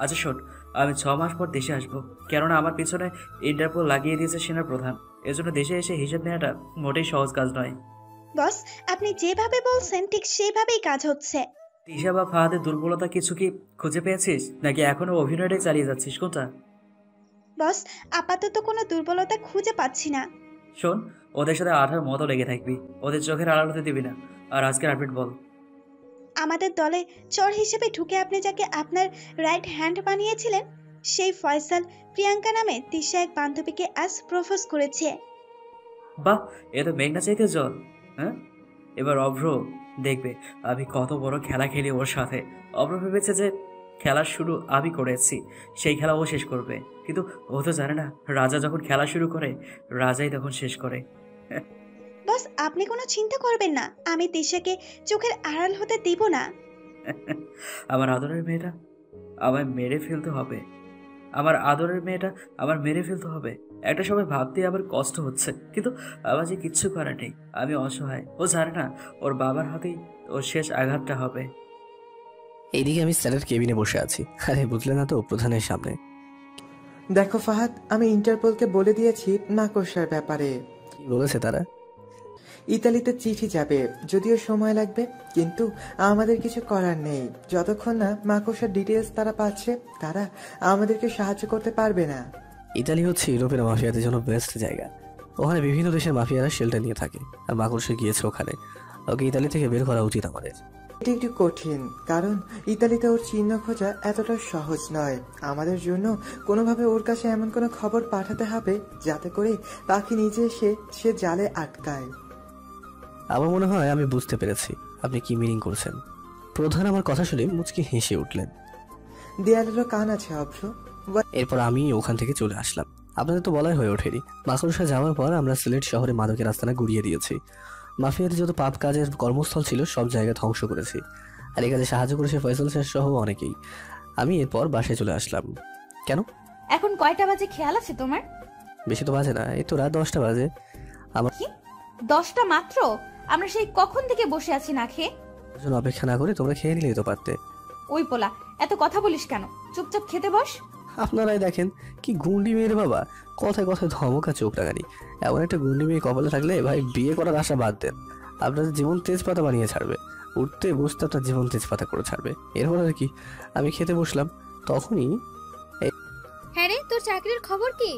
আচ্ছা শোন, আমি 6 মাস পর দেশে আসবো, কেননা আমার পিছনে ইন্টারপোল লাগিয়ে দিয়েছে সেনা প্রধান। এজন্য দেশে এসে হিসেব নেওয়াটা মোটেই সহজ কাজ নয়। বস আপনি যেভাবে বলছেন ঠিক সেভাবেই কাজ হচ্ছে। তিশা বা ফাহাদের দুর্বলতা কিছু কি খুঁজে পেয়েছিস, নাকি এখনো অভিনয়টাই চালিয়ে যাচ্ছিস? কোনটা? বস আপাতত কোনো দুর্বলতা খুঁজে পাচ্ছি না। শোন, ওদের সাথে আঠার মতো লেগে থাকবি, ওদের চোখের আড়াল হতে দিবি না। আর আজকের আপডেট বল। আমাদের দলে চর হিসেবে ঢুকে আপনি যাকে আপনার রাইট হ্যান্ড বানিয়েছিলেন, সেই ফয়সাল প্রিয়াঙ্কা নামে তিশা এক বান্ধবীকে আজ প্রপোজ করেছে। বাহ, এ তো মেঘনা চাইতে জল। হ্যাঁ, এবার অভ্র দেখবে আমি কত বড় খেলা খেলি ওর সাথে। অভ্র ভেবেছে যে খেলার শুরু আমি করেছি, সেই খেলা ও শেষ করবে, কিন্তু ও তো জানে না রাজা যখন খেলা শুরু করে রাজাই তখন শেষ করে। বস আপনি কোনো চিন্তা করবেন না, আমি তিশাকে চোখের আড়াল হতে দিব না। আমার আদরের মেয়েটা আমায় মেরে ফেলতে হবে, আমার আদরের মেয়েটা আমার মেরে ফেলতে হবে। একটা সময় ভাবতে আবার কষ্ট হচ্ছে, কিন্তু আমার যে কিচ্ছু করার নেই, আমি অসহায়। ও জানে না ওর বাবার হাতেই ওর শেষ আঘাতটা হবে। এইদিকে আমি স্যারের কেবিনে বসে আছি। আরে বুঝলে না তো, প্রধানের সামনে। দেখো ফাহাদ, আমি ইন্টারপোলকে বলে দিয়েছি মাকড়সার ব্যাপারে। কি বলেছে তারা? ইতালিতে চিঠি যাবে, যদিও সময় লাগবে, কিন্তু আমাদের কিছু করার নেই। যতক্ষণ না মাকড়সার ডিটেলস তারা পাচ্ছে, তারা আমাদেরকে সাহায্য করতে পারবে না। ইতালি হচ্ছে ইউরোপের মাফিয়াদের জন্য বেস্ট জায়গা। ওখানে বিভিন্ন দেশের মাফিয়ারা শেল্টার নিয়ে থাকে, আর মাকড়সা গিয়েছে ওখানে। ওকে ইতালি থেকে বের করা উচিত আমাদের। এটা একটু কঠিন, কারণ ইতালিতে ওর চিহ্ন খোঁজা এতটা সহজ নয়। আমাদের জন্য কোনোভাবে ওর কাছে এমন কোনো খবর পাঠাতে হবে যাতে করে পাখি নিজে এসে সে জালে আটকায়। আমার মনে হয় আমি বুঝতে পেরেছি আপনি কি মিনিং করছেন। প্রধান আমার কথা শুনে মুচকি হেসে উঠলেন। দেয়ালেরও কান আছে অবশ্য। এরপর আমি ওখান থেকে চলে আসলাম। আপনাদের তো বলাই হয়ে ওঠেনি, মাকড়সা যাওয়ার পর আমরা সিলেট শহরে মাদকের আস্তানা গুড়িয়ে দিয়েছি। মাফিয়ার যত পাপ কাজের কর্মস্থল ছিল সব জায়গায় ধ্বংস করেছি, আর এই কাজে সাহায্য করেছে ফয়সাল স্যার সহ অনেকেই। আমি এরপর বাসায় চলে আসলাম। কেন? এখন কয়টা বাজে খেয়াল আছে তোমার? বেশি তো বাজে না, এই তো রাত 10টা বাজে। আমার 10টা মাত্র? আমরা সেই কখন থেকে বসে আছি না খেয়ে। জন্য অপেক্ষা না করে তোমরা খেয়ে নিলেই তো পারতে। ওই পোলা, এত কথা বলিস কেন? চুপচাপ খেতে বস। আপনারাই দেখেন কি গুন্ডি মেয়ের বাবা, কথায় কথায় ধমকা চোখ রাগানি। এমন একটা গুন্ডি মেয়ে কপালে থাকলে ভাই বিয়ে করার আশা বাদ দেন। আপনাদের জীবন তেজপাতা বানিয়ে ছাড়বে, উঠতে বসতে আপনার জীবন তেজপাতা করে ছাড়বে। এরপর আর কি, আমি খেতে বসলাম, তখনই হ্যাঁ রে, তোর চাকরির খবর কি?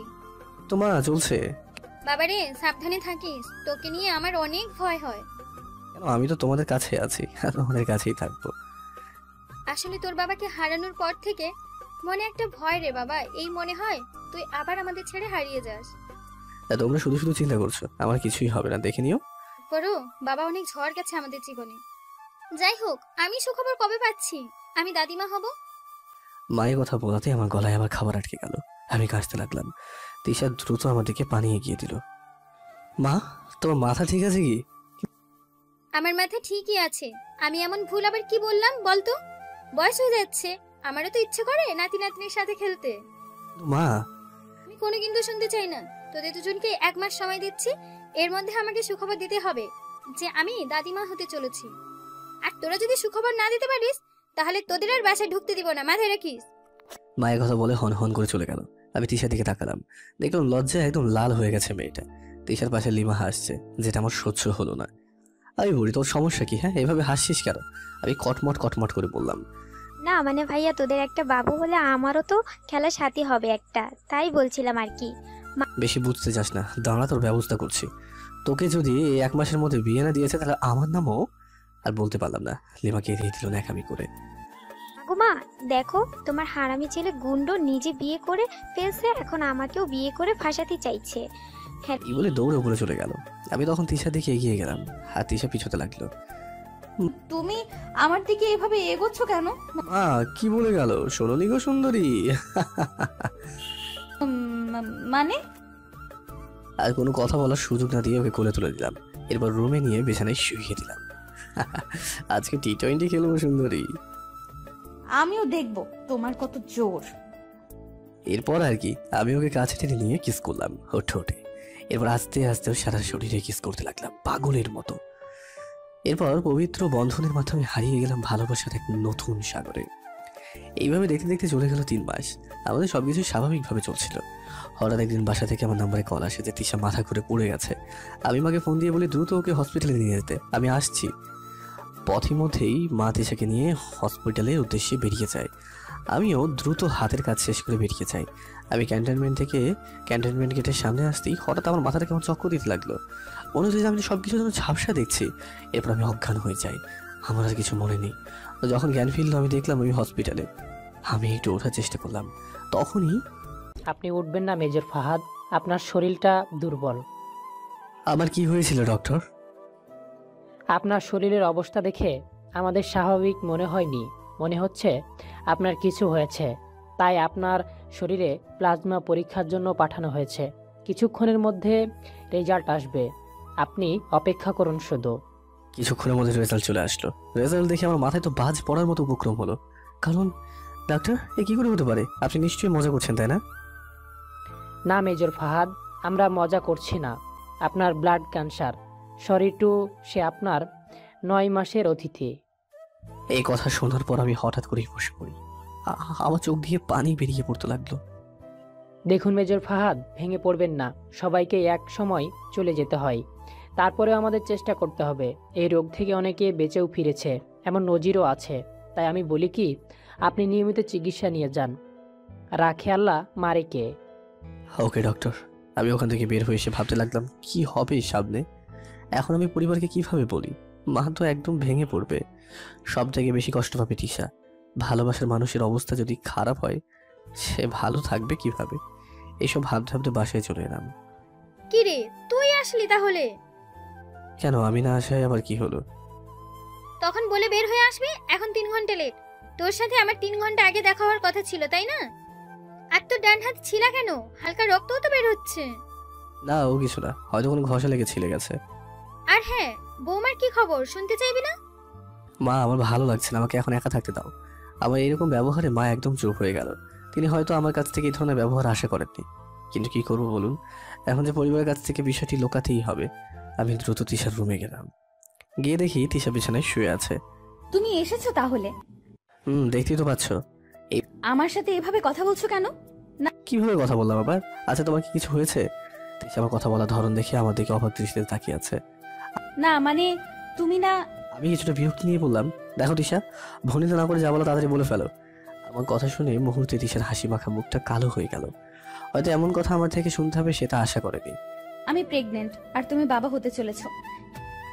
তোমার চলছে। বাবারে সাবধানে থাকিস, তোকে নিয়ে আমার অনেক ভয় হয়। কেন, আমি তো তোমাদের কাছে আছি, আর তোমাদের কাছেই থাকবো। আসলে তোর বাবাকে হারানোর পর থেকে মনে একটা ভয় রে বাবা। এই মনে হয় তুই আবার আমাদের ছেড়ে হারিয়ে যাস। তোমরা শুধু শুধু চিন্তা করছো, আমার কিছুই হবে না, দেখে নিও। বড় বাবা অনেক ঝড় গেছে আমাদের জীবনে। যাই হোক, আমি সুখবর কবে পাচ্ছি? আমি দাদিমা হব। মায়ের কথা বলাতে আমার গলায় আবার খাবার আটকে গেল। আমি কাশতে লাগলাম। তিশা দ্রুত আমার দিকে পানি এগিয়ে দিল। মা, তোমার মাথা ঠিক আছে কি? আমার মাথা ঠিকই আছে। আমি এমন ভুল আবার কি বললাম বলতো? বয়স হয়ে যাচ্ছে, আমারও তো ইচ্ছে করে নাতি নাতনির সাথে খেলতে। মা, আমি কোনো কিন্তু শুনতে চাই না। তোদের দুজনকে 1 মাস সময় দিচ্ছি, এর মধ্যে আমাকে সুখবর দিতে হবে যে আমি দাদিমা হতে চলেছি। আর তোরা যদি সুখবর না দিতে পারিস তাহলে তোদের আর বাসায় ঢুকতে দিব না, মাথায় রাখিস। মায়ের কথা বলে হন হন করে চলে গেল। আমি তিশার দিকে তাকালাম, দেখলাম লজ্জায় একদম লাল হয়ে গেছে মেয়েটা। তিশার পাশে লিমা হাসছে, যেটা আমার সহ্য হলো না। আমি বলি, তোর সমস্যা কি? হ্যাঁ, এভাবে হাসছিস কেন? আমি কটমট কটমট করে বললাম, না মানে ভাইয়া, তোদের একটা বাবু হলে আমারও তো খেলার সাথী হবে একটা, তাই বলছিলাম আর কি। বেশি বুঝতে চাস না, দাঁড়া তোর ব্যবস্থা করছি। তোকে যদি এই 1 মাসের মধ্যে বিয়ে না দিয়েছে তাহলে আমার নামও। আর বলতে পারলাম না, লিমাকে এড়িয়ে দিল ন্যাকামি করে। মা দেখো, তোমার হারামি ছেলে গুন্ডো নিজে বিয়ে করে ফেলছে, এখন আমাকেও বিয়ে করে ফাঁসাতে চাইছে। হ্যাঁ, এই বলে দৌড়ে উপরে চলে গেল। আমি তখন তিশার দিকে এগিয়ে গেলাম, আর তিশা পিছোতে লাগলো। তুমি আমার দিকে এভাবে এগোচ্ছ কেন? মা, কি বলে গেল? শোনোনি গো সুন্দরী? মানে? আর কোনো কথা বলার সুযোগ না দিয়ে ওকে কোলে তুলে দিলাম। এরপর রুমে নিয়ে বিছানায় শুইয়ে দিলাম। আজকে টি20 খেলবো সুন্দরী। আমিও দেখবো তোমার কত জোর। এরপর আর কি, আমি ওকে কাছে টেনে নিয়ে কিস করলাম ওর ঠোঁটে। এরপর আস্তে আস্তে সারা শরীরে কিস করতে লাগলাম পাগলের মতো। এরপর পবিত্র বন্ধনের মাধ্যমে হারিয়ে গেলাম ভালোবাসার এক নতুন সাগরে। এইভাবে দেখতে দেখতে চলে গেল 3 মাস। আমাদের সবকিছু স্বাভাবিকভাবে চলছিল। হঠাৎ একদিন বাসা থেকে আমার নাম্বারে কল আসে যে তিশা মাথা ঘুরে পড়ে গেছে। আমি মাকে ফোন দিয়ে বলি দ্রুত ওকে হসপিটালে নিয়ে যেতে, আমি আসছি। পথের মধ্যেই মা তিশাকে নিয়ে হসপিটালের উদ্দেশ্যে বেরিয়ে যায়। আমিও দ্রুত হাতের কাজ শেষ করে বেরিয়ে যাই। আমি ক্যান্টনমেন্ট গেটের সামনে আসতেই হঠাৎ আমার মাথাটা কেমন চক্কর দিতে লাগলো। মনে হচ্ছে যে আমি সবকিছু যেন ঝাপসা দেখছি। এরপর আমি অজ্ঞান হয়ে যাই, আমার আর কিছু মনে নেই। যখন জ্ঞান ফিরল আমি দেখলাম আমি হসপিটালে। আমি একটু ওঠার চেষ্টা করলাম, তখনই আপনি উঠবেন না মেজর ফাহাদ, আপনার শরীরটা দুর্বল। আমার কি হয়েছিল ডক্টর? আপনার শরীরের অবস্থা দেখে আমাদের স্বাভাবিক মনে হয়নি, মনে হচ্ছে আপনার কিছু হয়েছে। তাই আপনার শরীরে প্লাজমা পরীক্ষার জন্য পাঠানো হয়েছে। কিছুক্ষণের মধ্যে রেজাল্ট আসবে, আপনি অপেক্ষা করুন শুধু। কিছুক্ষণের মধ্যে রেজাল্ট চলে আসলো। রেজাল্ট দেখে আমার মাথায় তো বাজ পড়ার মতো উপক্রম হলো। কারণ ডাক্তার, এ কি করে হতে পারে? আপনি নিশ্চয়ই মজা করছেন, তাই না? না মেজর ফাহাদ, আমরা মজা করছি না। আপনার ব্লাড ক্যান্সার, শরীরটু সে আপনার 9 মাসের অতিথি। এই কথা শোনার পর আমি হঠাৎ করেই বসে পড়ি। আমার চোখ দিয়ে পানি বেরিয়ে পড়তে লাগলো। দেখুন মেজর ফাহাদ, ভেঙে পড়বেন না। সবাইকে এক সময় চলে যেতে হয়, তারপরেও আমাদের চেষ্টা করতে হবে। এই রোগ থেকে অনেকে বেঁচেও ফিরেছে, এমন নজিরও আছে। তাই আমি বলি কি, আপনি নিয়মিত চিকিৎসা নিয়ে যান। রাখে আল্লাহ, মারে কে। ওকে ডক্টর। আমি ওখান থেকে বের হয়ে এসে ভাবতে লাগলাম কি হবে সামনে। এখন আমি পরিবারকে কিভাবে বলি? মা তো একদম ভেঙে পড়বে। সব থেকে বেশি কষ্ট পাবে তিশা। ভালোবাসার মানুষের অবস্থা যদি খারাপ হয়, সে ভালো থাকবে কিভাবে? এইসব ভাবতে ভাবতে বাসায় চলে এলাম। কি রে, তুই আসলি তাহলে? কেন, আমি না আসায় আবার কি হলো? তখন বলে বের হয়ে আসবি, এখন 3 ঘন্টা লেট। তোর সাথে আমার 3 ঘন্টা আগে দেখা হওয়ার কথা ছিল, তাই না? আর তোর ডান হাত ছিলা কেন? হালকা রক্তও তো বের হচ্ছে। না, ও কিছু না, হয়তো কোনো ঘষা লেগে ছিলে গেছে। আর হ্যাঁ, বৌমার কি খবর শুনতে চাইবি না? মা, আমার ভালো লাগছে না, আমাকে এখন একা থাকতে দাও। আমার এরকম ব্যবহারে মা একদম চুপ হয়ে গেল। তিনি হয়তো আমার কাছ থেকে এই ধরনের ব্যবহার আশা করেননি, কিন্তু কি করবো বলুন? এখন যে পরিবারের কাছ থেকে বিষয়টি লোকাতেই হবে। আমি দ্রুত তিশার রুমে গেলাম। গিয়ে দেখি তিশা বিছানায় শুয়ে আছে। তুমি এসেছো তাহলে? দেখতেই তো পাচ্ছ। আমার সাথে এভাবে কথা বলছো কেন? না, কিভাবে কথা বললাম আবার? আচ্ছা, তোমার কি কিছু হয়েছে? তিশা আমার কথা বলার ধরন দেখে আমার দিকে অবাক দৃষ্টিতে তাকিয়ে আছে। না মানে তুমি না। আমি কিছুটা বিরক্তি নিয়ে বললাম, দেখো তিশা, ভনিতা না করে যা বলো তাড়াতাড়ি বলে ফেলো। আমার কথা শুনে মুহূর্তে তিশার হাসি মাখা মুখটা কালো হয়ে গেল। হয়তো এমন কথা আমার থেকে শুনতে হবে সেটা আশা করেনি। আমি প্রেগনেন্ট আর তুমি বাবা হতে চলেছো।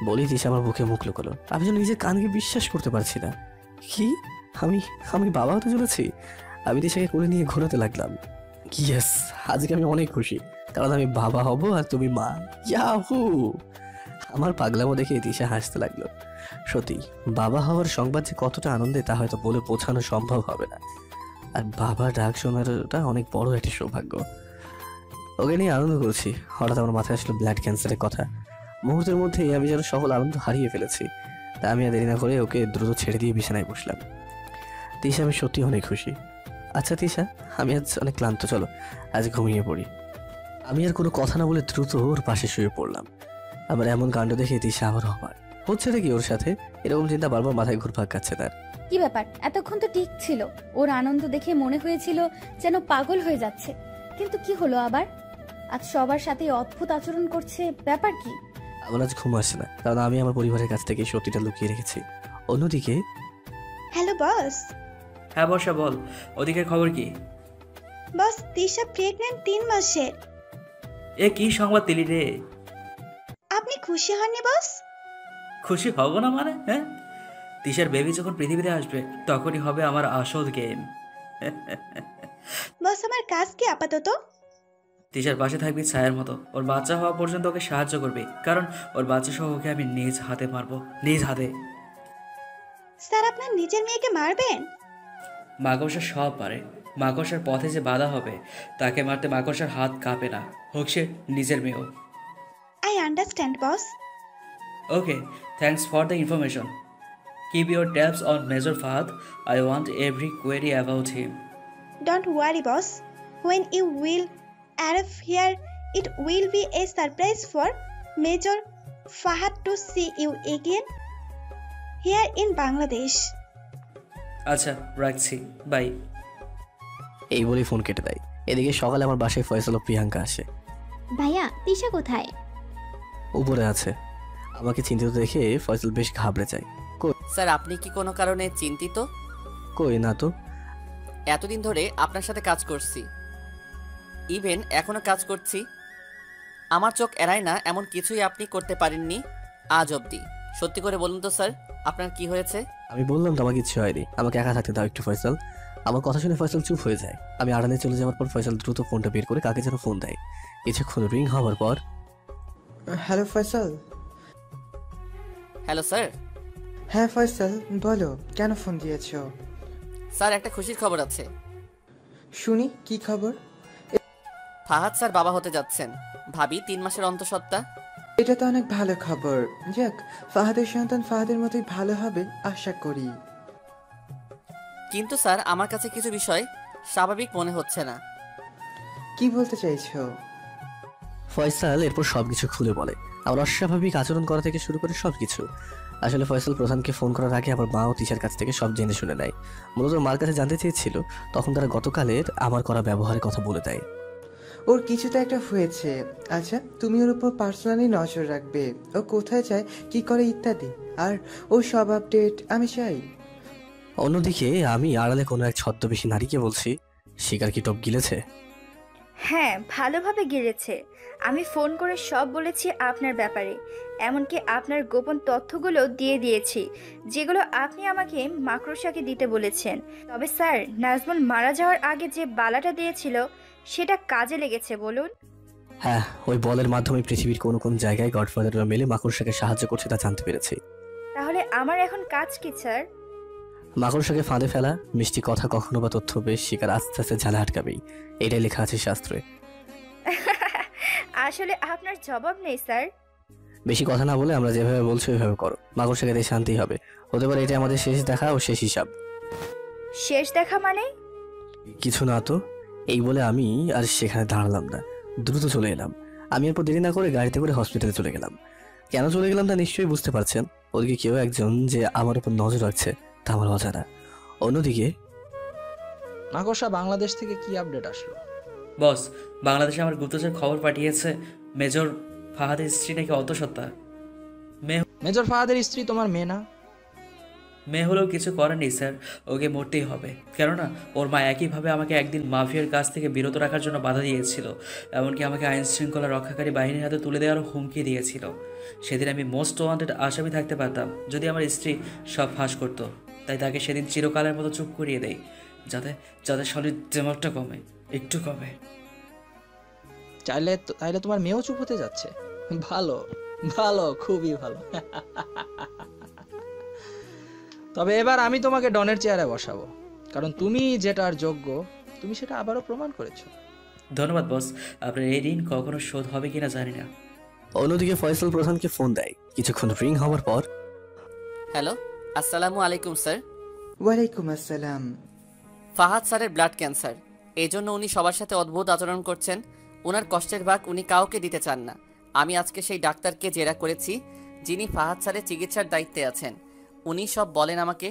বলি তিশা আমার বুকে মুখ লুকোলো। আমি যেন নিজের কানকে বিশ্বাস করতে পারছি না। কি? আমি আমি বাবা হতে চলেছি? আমি তিশাকে কোলে নিয়ে ঘোরাতে লাগলাম। ইয়েস, আজকে আমি অনেক খুশি, কারণ আমি বাবা হব আর তুমি মা। ইয়াহু! আমার পাগলামো দেখে তিশা হাসতে লাগলো। সত্যি, বাবা হওয়ার সংবাদ যে কতটা আনন্দে তা হয়তো বলে পৌঁছানো সম্ভব হবে না। আর বাবা ডাক শোনারটা অনেক বড় একটা সৌভাগ্য। ওকে নিয়ে আনন্দ করছি, হঠাৎ আমার মাথায় আসলো ব্লাড ক্যান্সারের কথা। মুহূর্তের মধ্যেই আমি যেন সকল আনন্দ হারিয়ে ফেলেছি। তা আমি আর দেরি না করে ওকে দ্রুত ছেড়ে দিয়ে বিছানায় বসলাম। তিশা, আমি সত্যি অনেক খুশি। আচ্ছা তিশা, আমি আজ অনেক ক্লান্ত, চলো আজ ঘুমিয়ে পড়ি। আমি আর কোনো কথা না বলে দ্রুত ওর পাশে শুয়ে পড়লাম। আবার এমন কাণ্ড দেখে তিশা আবার অবাক হচ্ছে নাকি ওর সাথে, এরকম চিন্তা বারবার মাথায় ঘুরপাক খাচ্ছে তার। কি ব্যাপার? এতক্ষণ তো ঠিক ছিল। ওর আনন্দ দেখে মনে হয়েছিল যেন পাগল হয়ে যাচ্ছে, কিন্তু কি হলো আবার? আজ সবার সাথে অদ্ভুত আচরণ করছে, ব্যাপার কি? আমার আজ ঘুম আসছে না, কারণ আমি আমার পরিবারের কাছ থেকে সত্যিটা লুকিয়ে রেখেছি। অন্যদিকে, হ্যালো বস। হ্যাঁ বর্ষা, বল, ওদিকের খবর কি? বস, তিশা প্রেগন্যান্ট 3 মাসের। এ কি সংবাদ দিলি রে? আপনি খুশি হননি বস? খুশি হব না মানে? হ্যাঁ, তিশার বেবি যখন পৃথিবীতে আসবে তখনই হবে আমার আসল গেম। বস, আমার কাজ কি আপাতত? তিশার পাশে থাকবি ছায়ার মতো। ওর বাচ্চা হওয়া পর্যন্ত ওকে সাহায্য করবি, কারণ ওর বাচ্চা সহ ওকে আমি নিজ হাতে মারবো, নিজ হাতে। স্যার, আপনার নিজের মেয়েকে মারবেন? মাকড়সা সব পারে। মাকড়সার পথে যে বাধা হবে তাকে মারতে মাকড়সার হাত কাঁপে না, হোক সে নিজের মেয়েও। I understand boss. Okay, thanks for the information. Keep your tabs on Major Fahad. I want every query about him. Don't worry boss. When you will arrive here, it will be a surprise for Major Fahad to see you again here in Bangladesh. আচ্ছা, রাখছি, by. এই বলেই phone কেটে দেয়। এদিকে সকালে আমার বাসায় ফয়সাল ও প্রিয়াঙ্কা আসে। ভাইয়া, তিশা কোথায়? উপরে আছে। আমাকে চিন্তিত দেখে ফয়সাল বেশ ঘাবড়ে যায়। স্যার, আপনি কি কোনো কারণে চিন্তিত? কই না তো। এতদিন ধরে আপনার সাথে কাজ করছি, ইভেন এখনো কাজ করছি। আমার চোখ এড়ায় না এমন কিছুই আপনি করতে পারেননি আজ অবধি। সত্যি করে বলুন তো স্যার, আপনার কি হয়েছে? আমি বললাম তো আমার কিছু হয়নি, আমাকে একা থাকতে দাও একটু ফয়সাল। আমার কথা শুনে ফয়সাল চুপ হয়ে যায়। আমি আড়ালে চলে যাওয়ার পর ফয়সাল দ্রুত ফোনটা বের করে কাকে যেন ফোন দেয়। কিছুক্ষণ রিং হওয়ার পর, হ্যালো ফয়সাল। Hello sir. হ্যাঁ ফয়সাল, বলো কেন ফোন দিয়েছো? স্যার, একটা খুশির খবর আছে। শুনি, কি খবর? ফাহাদ স্যার বাবা হতে যাচ্ছেন। ভাবি 3 মাসের অন্তঃসত্ত্বা। এটা তো অনেক ভালো খবর। যাক, ফাহাদের সন্তান ফাহাদের মতোই ভালো হবে আশা করি। কিন্তু স্যার, আমার কাছে কিছু বিষয় স্বাভাবিক মনে হচ্ছে না। কি বলতে চাইছো? ফয়সাল এরপর সবকিছু খুলে বলে। আমার অস্বাভাবিক আচরণ করা থেকে শুরু করে সবকিছু। আসলে ফয়সাল প্রধানকে ফোন করার আগে আমার মা ও তিশার কাছ থেকে সব জেনে শুনে নেয়। মূলত মার কাছে জানতে চেয়েছিল, তখন তারা গতকালের আমার করা ব্যবহারের কথা বলে দেয়। ওর কিছু তো একটা হয়েছে। আচ্ছা, তুমি ওর উপর পার্সোনালি নজর রাখবে, ও কোথায় যায়, কি করে ইত্যাদি, আর ওর সব আপডেট আমি চাই। অন্যদিকে আমি আড়ালে কোনো এক ছদ্মবেশী নারীকে বলছি, শিকার কি টপ গিলেছে? হ্যাঁ, ভালোভাবে গিলেছে। আমি ফোন করে সব বলেছি আপনার ব্যাপারে, এমনকি আপনার গোপন তথ্যগুলো দিয়ে দিয়েছি, যেগুলো আপনি আমাকে মাকড়সাকে দিতে বলেছেন। তবে স্যার, নাজমুল মারা যাওয়ার আগে যে বালাটা দিয়েছিল সেটা কাজে লেগেছে বলুন? হ্যাঁ, ওই বলের মাধ্যমে পৃথিবীর কোন কোন জায়গায় গডফাদাররা মিলে মাকড়সাকে সাহায্য করছে তা জানতে পেরেছি। তাহলে আমার এখন কাজ কি স্যার? মাকড়সাকে ফাঁদে ফেলা, মিষ্টি কথা কখনো বা তথ্য বেশ, শিকার আস্তে আস্তে ঝালে আটকাবেই, এটাই লেখা আছে শাস্ত্রে। আসলে আপনার জবাব নেই স্যার। বেশি কথা না বলে আমরা যেভাবে বলছি ওইভাবে করো। মাকড়সাকে দিয়ে শান্তি হবে, হতে পারে এটা আমাদের শেষ দেখা ও শেষ হিসাব। শেষ দেখা মানে? কিছু না তো, এই বলে আমি আর সেখানে দাঁড়ালাম না, দ্রুত চলে এলাম। আমি এরপর দেরি না করে গাড়িতে করে হসপিটালে চলে গেলাম। কেন চলে গেলাম তা নিশ্চয়ই বুঝতে পারছেন। ওদিকে কেউ একজন যে আমার উপর নজর রাখছে তা আমার অজানা। অন্যদিকে মাকড়সা, বাংলাদেশ থেকে কি আপডেট আসলো? বস, বাংলাদেশে আমার গুপ্তচর খবর পাঠিয়েছে মেজর ফাহাদের স্ত্রী নাকি অন্তঃসত্ত্বা। মেজর ফাহাদের স্ত্রী তোমার মেয়ে না? মেয়ে হলেও কিছু করার নেই স্যার, ওকে মরতেই হবে। কেননা ওর মা একইভাবে আমাকে একদিন মাফিয়ার কাছ থেকে বিরত রাখার জন্য বাধা দিয়েছিল, এমনকি আমাকে আইন শৃঙ্খলা রক্ষাকারী বাহিনীর হাতে তুলে দেওয়ারও হুমকি দিয়েছিল। সেদিন আমি মোস্ট ওয়ান্টেড আসামি থাকতে পারতাম যদি আমার স্ত্রী সব ফাঁস করতো। তাই তাকে সেদিন চিরকালের মতো চুপ করিয়ে দেয়, যাতে যাতে শরীর দিমাগটা কমে, একটু কমে। তাইলে তোমার মেয়েও চুপ হতে যাচ্ছে? ভালো ভালো, খুবই ভালো। তবে এবার আমি তোমাকে ডনের চেয়ারে বসাবো, কারণ তুমি যেটার যোগ্য তুমি সেটা আবারও প্রমাণ করেছো। ধন্যবাদ বস, আপনার এই ঋণ কখনো শোধ হবে কিনা জানি না। অন্যদিকে ফয়সাল প্রধানকে ফোন দেয়। কিছুক্ষণ রিং হওয়ার পর, হ্যালো, আসসালামু আলাইকুম স্যার। ওয়ালাইকুম আসসালাম। ফাহাদ স্যারের ব্লাড ক্যান্সার, এই জন্য উনি সবার সাথে অদ্ভুত আচরণ করছেন। ওনার কষ্টের ভাগ উনি কাউকে দিতে চান না। আমি আজকে সেই ডাক্তারকে জেরা করেছি যিনি ফাহাদ স্যারের চিকিৎসার দায়িত্বে আছেন। উনি সব বলেন আমাকে।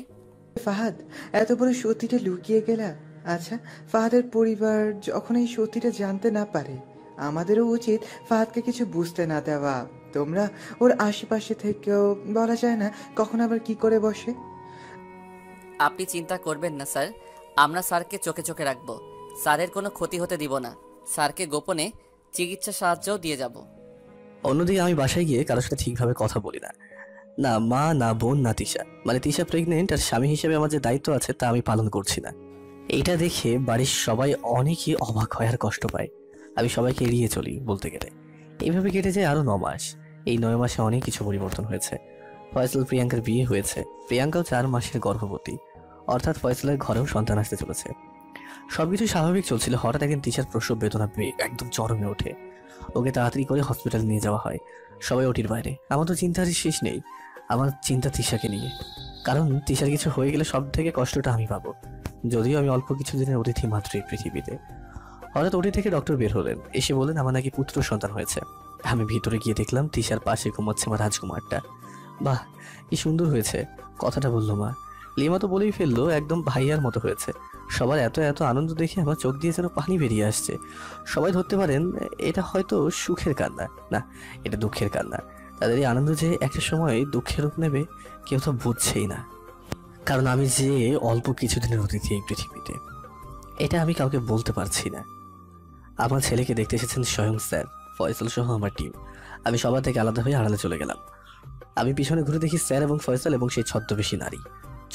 ফাহাদ, এত বড় সত্যিটা লুকিয়ে গেলা? আচ্ছা, ফাহাদের পরিবার যখন এই সত্যিটা জানতে না পারে, আমাদেরও উচিত ফাহাদকে কিছু বুঝতে না দেওয়া। তোমরা ওর আশেপাশে থেকেও বলা যায় না কখন আবার কি করে বসে। আপনি চিন্তা করবেন না স্যার, আমরা স্যারকে চোখে চোখে রাখবো। স্যারের কোনো ক্ষতি হতে দিব না। স্যারকে গোপনে চিকিৎসা সাহায্যও দিয়ে যাব। অন্যদিকে আমি বাসায় গিয়ে কারোর সাথে ঠিকভাবে কথা বলি না, না মা, না বোন, না তিশা। মানে তিশা প্রেগনেন্ট আর স্বামী হিসেবে আমার যে দায়িত্ব আছে তা আমি পালন করছি না। এইটা দেখে বাড়ির সবাই অনেকই অবাক হয় আর কষ্ট পায়। আমি সবাইকে এড়িয়ে চলি বলতে গেলে। এইভাবে কেটে যায় আরো 9 মাস। এই 9 মাসে অনেক কিছু পরিবর্তন হয়েছে। ফয়সাল প্রিয়াঙ্কার বিয়ে হয়েছে, প্রিয়াঙ্কাও 4 মাসের গর্ভবতী, অর্থাৎ ফয়সালের ঘরেও সন্তান আসতে চলেছে। সবকিছু স্বাভাবিক চলছিল, হঠাৎ একদিন তিশার প্রসব বেদনা একদম চরমে ওঠে। ওকে তাড়াতাড়ি করে হসপিটালে নিয়ে যাওয়া হয়। সবাই ওটির বাইরে। আমার তো চিন্তার শেষ নেই। আমার চিন্তা তিশাকে নিয়ে, কারণ তিশার কিছু হয়ে গেলে সব থেকে কষ্টটা আমি পাবো। যদিও আমি অল্প কিছুদিনের অতিথি মাত্র এই পৃথিবীতে। হঠাৎ ওটি থেকে ডক্টর বের হলেন, এসে বলেন আমার নাকি পুত্র সন্তান হয়েছে। আমি ভিতরে গিয়ে দেখলাম তিশার পাশে ঘুমাচ্ছে আমার রাজকুমারটা। বাহ, কি সুন্দর হয়েছে, কথাটা বললো মা। লিমা তো বলেই ফেললো একদম ভাইয়ার মতো হয়েছে। সবার এত এত আনন্দ দেখে আমার চোখ দিয়ে যেন পানি বেরিয়ে আসছে। সবাই ধরতে পারেন এটা হয়তো সুখের কান্না, না এটা দুঃখের কান্না। তাদের এই আনন্দ যে একটা সময় দুঃখের রূপ নেবে কেউ তো বুঝছেই না। কারণ আমি যে অল্প কিছুদিনের অতিথি এই পৃথিবীতে, এটা আমি কাউকে বলতে পারছি না। আমার ছেলেকে দেখতে এসেছেন স্বয়ং স্যার, ফয়সাল সহ আমার টিম। আমি সবার থেকে আলাদা হয়ে আড়ালে চলে গেলাম। আমি পিছনে ঘুরে দেখি স্যার এবং ফয়সাল এবং সেই ছদ্মবেশী নারী।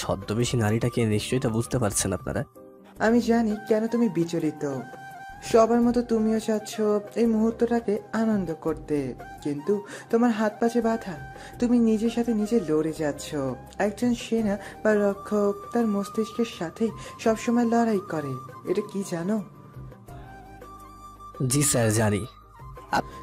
ছদ্মবেশী নারীটাকে নিশ্চয়ই তা বুঝতে পারছেন আপনারা। আমি জানি কেন তুমি বিচলিত। সবার মতো তুমিও চাচ্ছ এই মুহূর্তটাকে আনন্দ করতে, কিন্তু তোমার হাত পাশে বাধা। তুমি নিজের সাথে নিজে লড়ে যাচ্ছ। একজন সেনা বা রক্ষক তার মস্তিষ্কের সাথে সবসময় লড়াই করে, এটা কি জানো? জি স্যার, জানি।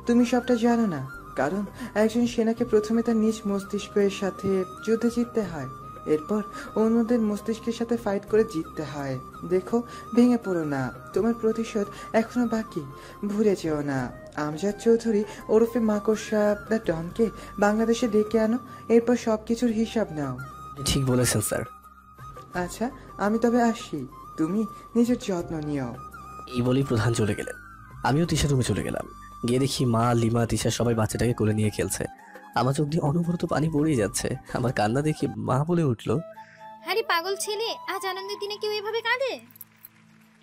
তুমি সবটা জানো না, কারণ একজন সেনাকে প্রথমে তার নিজ মস্তিষ্কের সাথে যুদ্ধে জিততে হয়, এরপর অন্যদের মস্তিষ্কের সাথে ফাইট করে জিততে হয়। দেখো, ভেঙে পড়ো না, তোমার প্রতিশোধ এখনো বাকি, ভুলে যেও না। আমজাদ চৌধুরী ওরফে মাকড়সা দ্য ডনকে বাংলাদেশে ডেকে আনো, এরপর সবকিছুর হিসাব নাও। ঠিক বলেছেন স্যার। আচ্ছা, আমি তবে আসি, তুমি নিজের যত্ন নিও। এই বলেই প্রধান চলে গেলেন। আমিও তিশার রুমে চলে গেলাম। গিয়ে দেখি মা, লিমা, তিশা সবাই বাচ্চাটাকে কোলে নিয়ে খেলছে। আমার চোখ দিয়ে অনবরত পানি পড়েই যাচ্ছে। আমার কান্না দেখে মা বলে উঠলো, আরে পাগল ছেলে, আজ আনন্দের দিনে কেউ এভাবে কাঁদে?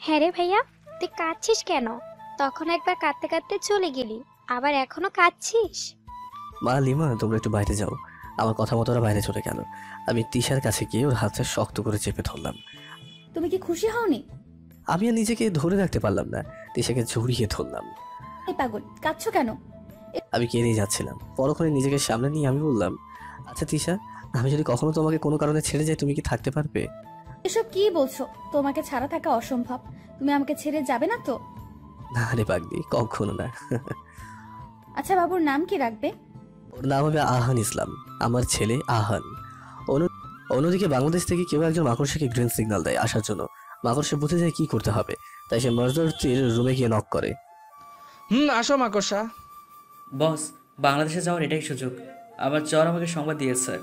হ্যাঁ রে ভাইয়া, তুই কাঁদছিস কেন? তখন একবার কাঁদতে কাঁদতে চলে গেলি, আবার এখনো কাঁদছিস? মা, লিমা, তোমরা একটু বাইরে যাও। আমার কথা মতো ওরা বাইরে চলে গেল। আমি তিশার কাছে গিয়ে ওর হাতটা শক্ত করে চেপে ধরলাম। তুমি কি খুশি হওনি? আমি আর নিজেকে ধরে রাখতে পারলাম না, তিশাকে জড়িয়ে ধরলাম। এই পাগল, কাঁদছো কেন? আমি কেঁদেই যাচ্ছিলাম। পরক্ষণে নিজেকে সামনে নিয়ে আমি বললাম, আচ্ছা তিশা, আমি যদি কখনো তোমাকে কোনো কারণে ছেড়ে যাই, তুমি কি থাকতে পারবে? এসব কি বলছো? তোমাকে ছাড়া থাকা অসম্ভব। তুমি আমাকে ছেড়ে যাবে না তো? না রে পাগলি, কখনো না। আচ্ছা, বাবুর নাম কি রাখবে? ওর নাম হবে আহান ইসলাম, আমার ছেলে আহান। অন্যদিকে বাংলাদেশ থেকে কেউ একজন মাকড়সাকে গ্রিন সিগন্যাল দেয় আসার জন্য। মাকড়সা বুঝে যায় কি করতে হবে, তাই সে মর্জারতির রুমে গিয়ে নক করে। আসো মাকড়সা। বস, বাংলাদেশে যাওয়ার এটাই সুযোগ। আমার জ্বর আমাকে সংবাদ দিয়েছে।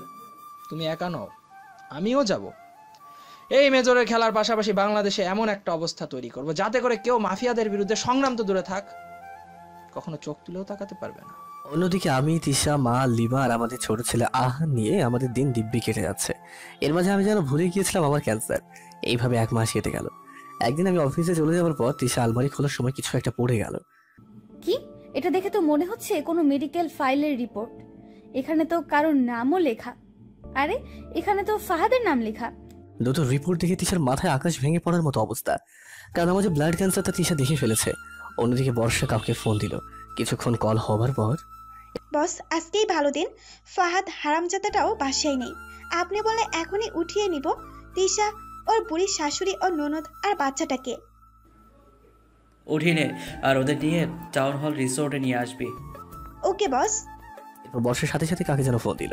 তুমি একা নও, আমিও যাব। এই মেজরের খেলার পাশাপাশি বাংলাদেশে এমন একটা অবস্থা তৈরি করব যাতে করে কেউ মাফিয়াদের বিরুদ্ধে সংগ্রাম তো দূরে থাক, কখনো চোখ তুলেও তাকাতে পারবে না। অন্যদিকে আমি, তিশা, মা, লিমা আর আমাদের ছোট ছেলে আহান নিয়ে আমাদের দিন দিব্যি কেটে যাচ্ছে। এর মাঝে আমি যেন ভুলে গিয়েছিলাম আমার ক্যান্সার। এইভাবে 1 মাস কেটে গেল। একদিন আমি অফিসে চলে যাওয়ার পর তিশা আলমারি খোলার সময় কিছু একটা পড়ে গেল। কি? এটা দেখে তো মনে হচ্ছে কোনো মেডিকেল ফাইলের রিপোর্ট। এখানে তো কারোর নামও লেখা। আরে, এখানে তো ফাহাদের নাম লেখা। দুটো রিপোর্ট দেখে তিশার মাথায় আকাশ ভেঙে পড়ার মতো অবস্থা, কারণ আমার যে ব্লাড ক্যান্সারটা তিশা দেখে ফেলেছে। অন্যদিকে বর্ষা কাউকে ফোন দিল। কিছুক্ষণ কল হবার পর, বস, আজকেই ভালো দিন। ফাহাদ হারামজাদাটাও বাসায় নেই। আপনি বলে এখনই উঠিয়ে নিব তিশা, ওর বুড়ি শাশুড়ি, ওর ননদ আর বাচ্চাটাকে। উঠিয়ে নে, আর ওদের নিয়ে টাউন হল রিসোর্টে নিয়ে আসবি। ওকে বস। এরপর বর্ষার সাথে সাথে কাকে যেন ফোন দিল।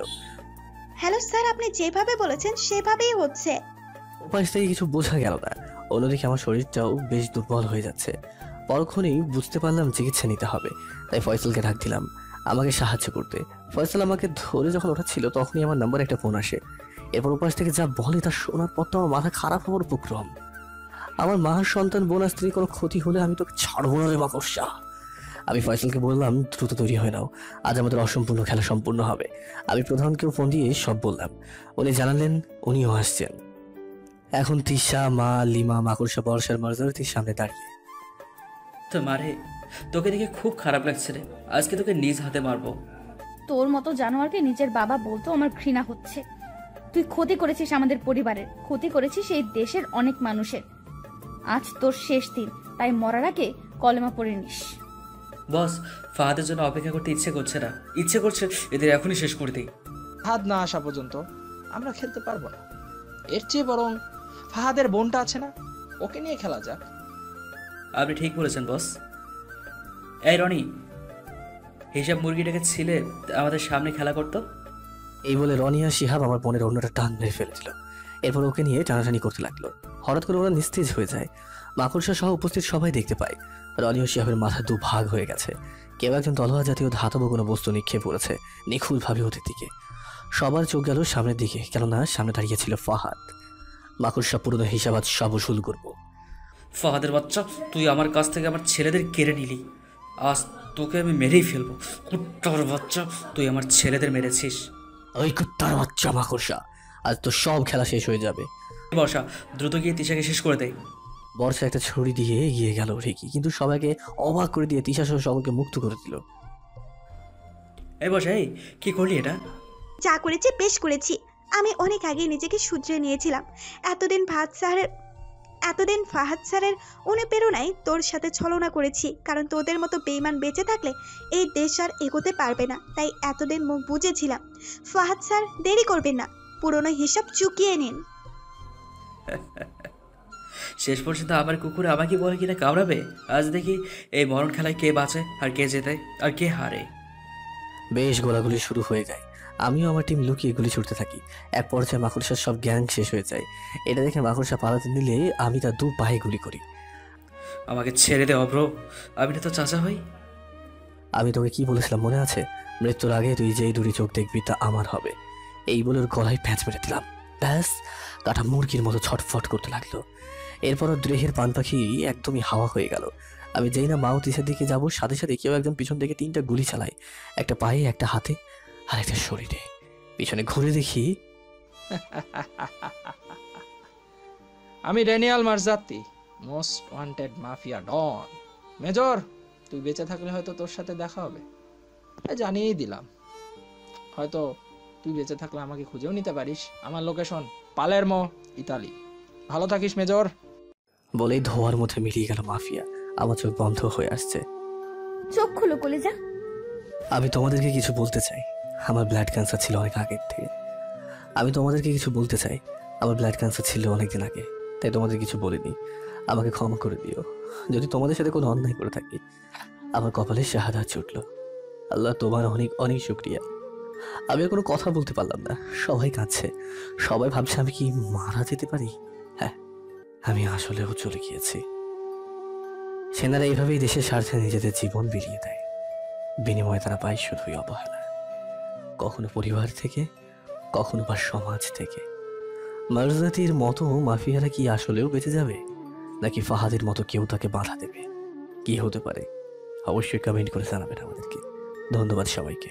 হ্যালো স্যার, আপনি যেভাবে বলেছেন সেভাবেই হচ্ছে। উপাস থেকে কিছু বোঝা গেল না। অন্যদিকে আমার শরীরটাও বেশ দুর্বল হয়ে যাচ্ছে। পরক্ষণেই বুঝতে পারলাম চিকিৎসা নিতে হবে, তাই ফয়সলকে ডাক দিলাম আমাকে সাহায্য করতে। ফয়সল আমাকে ধরে যখন ওঠাচ্ছিল তখনই আমার নাম্বারে একটা ফোন আসে। এরপর উপাস থেকে যা বলে তা শোনার পর তো আমার মাথা খারাপ হওয়ার উপক্রম। আমার মার সন্তান, বোন আর স্ত্রী কোনো ক্ষতি হলে আমি তোকে ছাড়বো না রে মাকড়সা। আমি ফয়সলকে বললাম, দ্রুত তৈরি হয়ে নাও, আজ আমাদের অসম্পূর্ণ খেলা সম্পূর্ণ হবে। আমি প্রধানকেও ফোন দিয়ে সব বললাম। উনি জানালেন উনিও আসছেন। এখন তিশা, মা, লিমা, মাকড়সা বর্ষার মর্যাদার সামনে দাঁড়িয়ে। মারে, তোকে দেখে খুব খারাপ লাগছে রে। আজকে তোকে নিজ হাতে মারবো। তোর মতো জানোয়ারকে নিজের বাবা বলতো আমার ঘৃণা হচ্ছে। তুই ক্ষতি করেছিস আমাদের পরিবারের, ক্ষতি করেছিস এই দেশের অনেক মানুষের। আজ তোর শেষ দিন, তাই মরার আগে কলেমা পড়ে নিস। বস, ফাহাদের জন্য অপেক্ষা করতে ইচ্ছে করছে না। ইচ্ছে করছে এদের এখনই শেষ করে দিই। ফাহাদ না আসা পর্যন্ত আমরা খেলতে পারবো না। এর চেয়ে বরং ফাহাদের বোনটা আছে না, ওকে নিয়ে খেলা যাক। আপনি ঠিক বলেছেন বস। এই রনি, হিসাব মুরগিটাকে ছিলে আমাদের সামনে খেলা করতো। এই বলে রনি আর শিহাব আমার বোনের অন্যটা টান মেরে ফেলে দিল। এরপর ওকে নিয়ে টানাটানি করতে লাগলো। হঠাৎ করে ওরা নিস্তেজ হয়ে যায়। মাকড়সা সহ উপস্থিত সবাই দেখতে পায় রনি ও শিহাবের মাথা 2 ভাগ হয়ে গেছে। কেউ একজন তলোয়ার জাতীয় ধাতব কোনো বস্তু নিক্ষেপ করেছে নিখুঁতভাবে ওদের দিকে। সবার চোখ গেল সামনের দিকে, কেননা সামনে দাঁড়িয়ে ছিল ফাহাদ। মাকড়সা পুরনো হিসাব আজ সব উসুল করবো। ফাহাদের বাচ্চা, তুই আমার কাছ থেকে আমার ছেলেদের কেড়ে নিলি। আজ তোকে আমি মেরেই ফেলবো। কুত্তার বাচ্চা, তুই আমার ছেলেদের মেরেছিস। ওই কুত্তার বাচ্চা মাকড়সা, আজ তো সব খেলা শেষ হয়ে যাবে। বর্ষা, দ্রুত গিয়ে তিশাকে শেষ করে দেয়। বর্ষা একটা ছুরি দিয়ে এগিয়ে গেল ঠিকই, কিন্তু সবাইকে অবাক করে দিয়ে তিশা সহ সকলকে মুক্ত করে দিল। এই বর্ষা, এই কি করলি এটা? যা করেছি বেশ করেছি। আমি অনেক আগে নিজেকে শুধরে নিয়েছিলাম। এতদিন ফাহাদ স্যারের অনুপ্রেরণায় তোর সাথে ছলনা করেছি, কারণ তোদের মতো বেঈমান বেঁচে থাকলে এই দেশ আর এগোতে পারবে না। তাই এতদিন মুখ বুঝেছিলাম। ফাহাদ স্যার, দেরি করবেন না, পুরনো হিসাব চুকিয়ে নিন। শেষ পর্যন্ত আমার কুকুর আমাকে বলে কিনা কামড়াবে। আজ দেখি এই মরণ খেলায় কে বাঁচে আর কে জেতে আর কে হারে। বেশ গোলাগুলি শুরু হয়ে যায়। আমিও আমার টিম লুকিয়ে গুলি ছুটতে থাকি। এক পর্যায়ে মাকড়সার সব গ্যাং শেষ হয়ে যায়। এটা দেখে মাকড়সা পালাতে নিলে আমি তার 2 পায়ে গুলি করি। আমাকে ছেড়ে দে অভ্র, আমি না তো চাচা হই। আমি তোকে কি বলেছিলাম মনে আছে? মৃত্যুর আগে তুই যেই 2 চোখ দেখবি তা আমার হবে। এই বলে ওর গলায় প্যাঁচ মেরে দিলাম। ব্যাস, কাটা মুরগির মতো ছটফট করতে লাগলো। এরপর ওর দেহের পান পাখি একদমই হাওয়া হয়ে গেল। আমি যেই না মাও তিশার দিকে যাবো, সাথে সাথে কেউ একজন পিছন থেকে 3টা গুলি চালায়, একটা পায়ে, একটা হাতে আর একটা শরীরে। পিছনে ঘুরে দেখি আমি ড্যানিয়েল মারজাত্তি, most wanted mafia don. Major, তুই বেঁচে থাকলে হয়তো তোর সাথে দেখা হবে। জানিয়েই দিলাম, হয়তো তুই বেঁচে থাকলে আমাকে খুঁজেও নিতে পারিস। আমার লোকেশন পালেরমো, ইতালি। ভালো থাকিস মেজর। বলেই ধোয়ার মধ্যে মিলিয়ে গেল মাফিয়া। আমার চোখ বন্ধ হয়ে আসছে। চোখ খুলো কলিজা। আমি তোমাদেরকে কিছু বলতে চাই। আমার ব্লাড ক্যান্সার ছিল অনেক আগের থেকে। আমি তোমাদেরকে কিছু বলতে চাই। আমার ব্লাড ক্যান্সার ছিল অনেকদিন আগে, তাই তোমাদের কিছু বলিনি। আমাকে ক্ষমা করে দিও যদি তোমাদের সাথে কোনো অন্যায় করে থাকি। আমার কপালে শাহাদাত জুটল। আল্লাহ, তোমার অনেক অনেক শুকরিয়া। আমি আর কোনো কথা বলতে পারলাম না। সবাই কাঁদছে, সবাই ভাবছে আমি কি মারা যেতে পারি। হ্যাঁ, আমি আসলেও চলে গিয়েছি। সেনারা এইভাবেই দেশের স্বার্থে নিজেদের জীবন বিলিয়ে দেয়। বিনিময়ে তারা পায় শুধুই অবহেলা, কখনো পরিবার থেকে, কখনো বা সমাজ থেকে। মারজাতির মতো মাফিয়ারা কি আসলেও বেঁচে যাবে, নাকি ফাহাদের মতো কেউ তাকে বাধা দেবে? কি হতে পারে অবশ্যই কমেন্ট করে জানাবেন আমাদেরকে। ধন্যবাদ সবাইকে।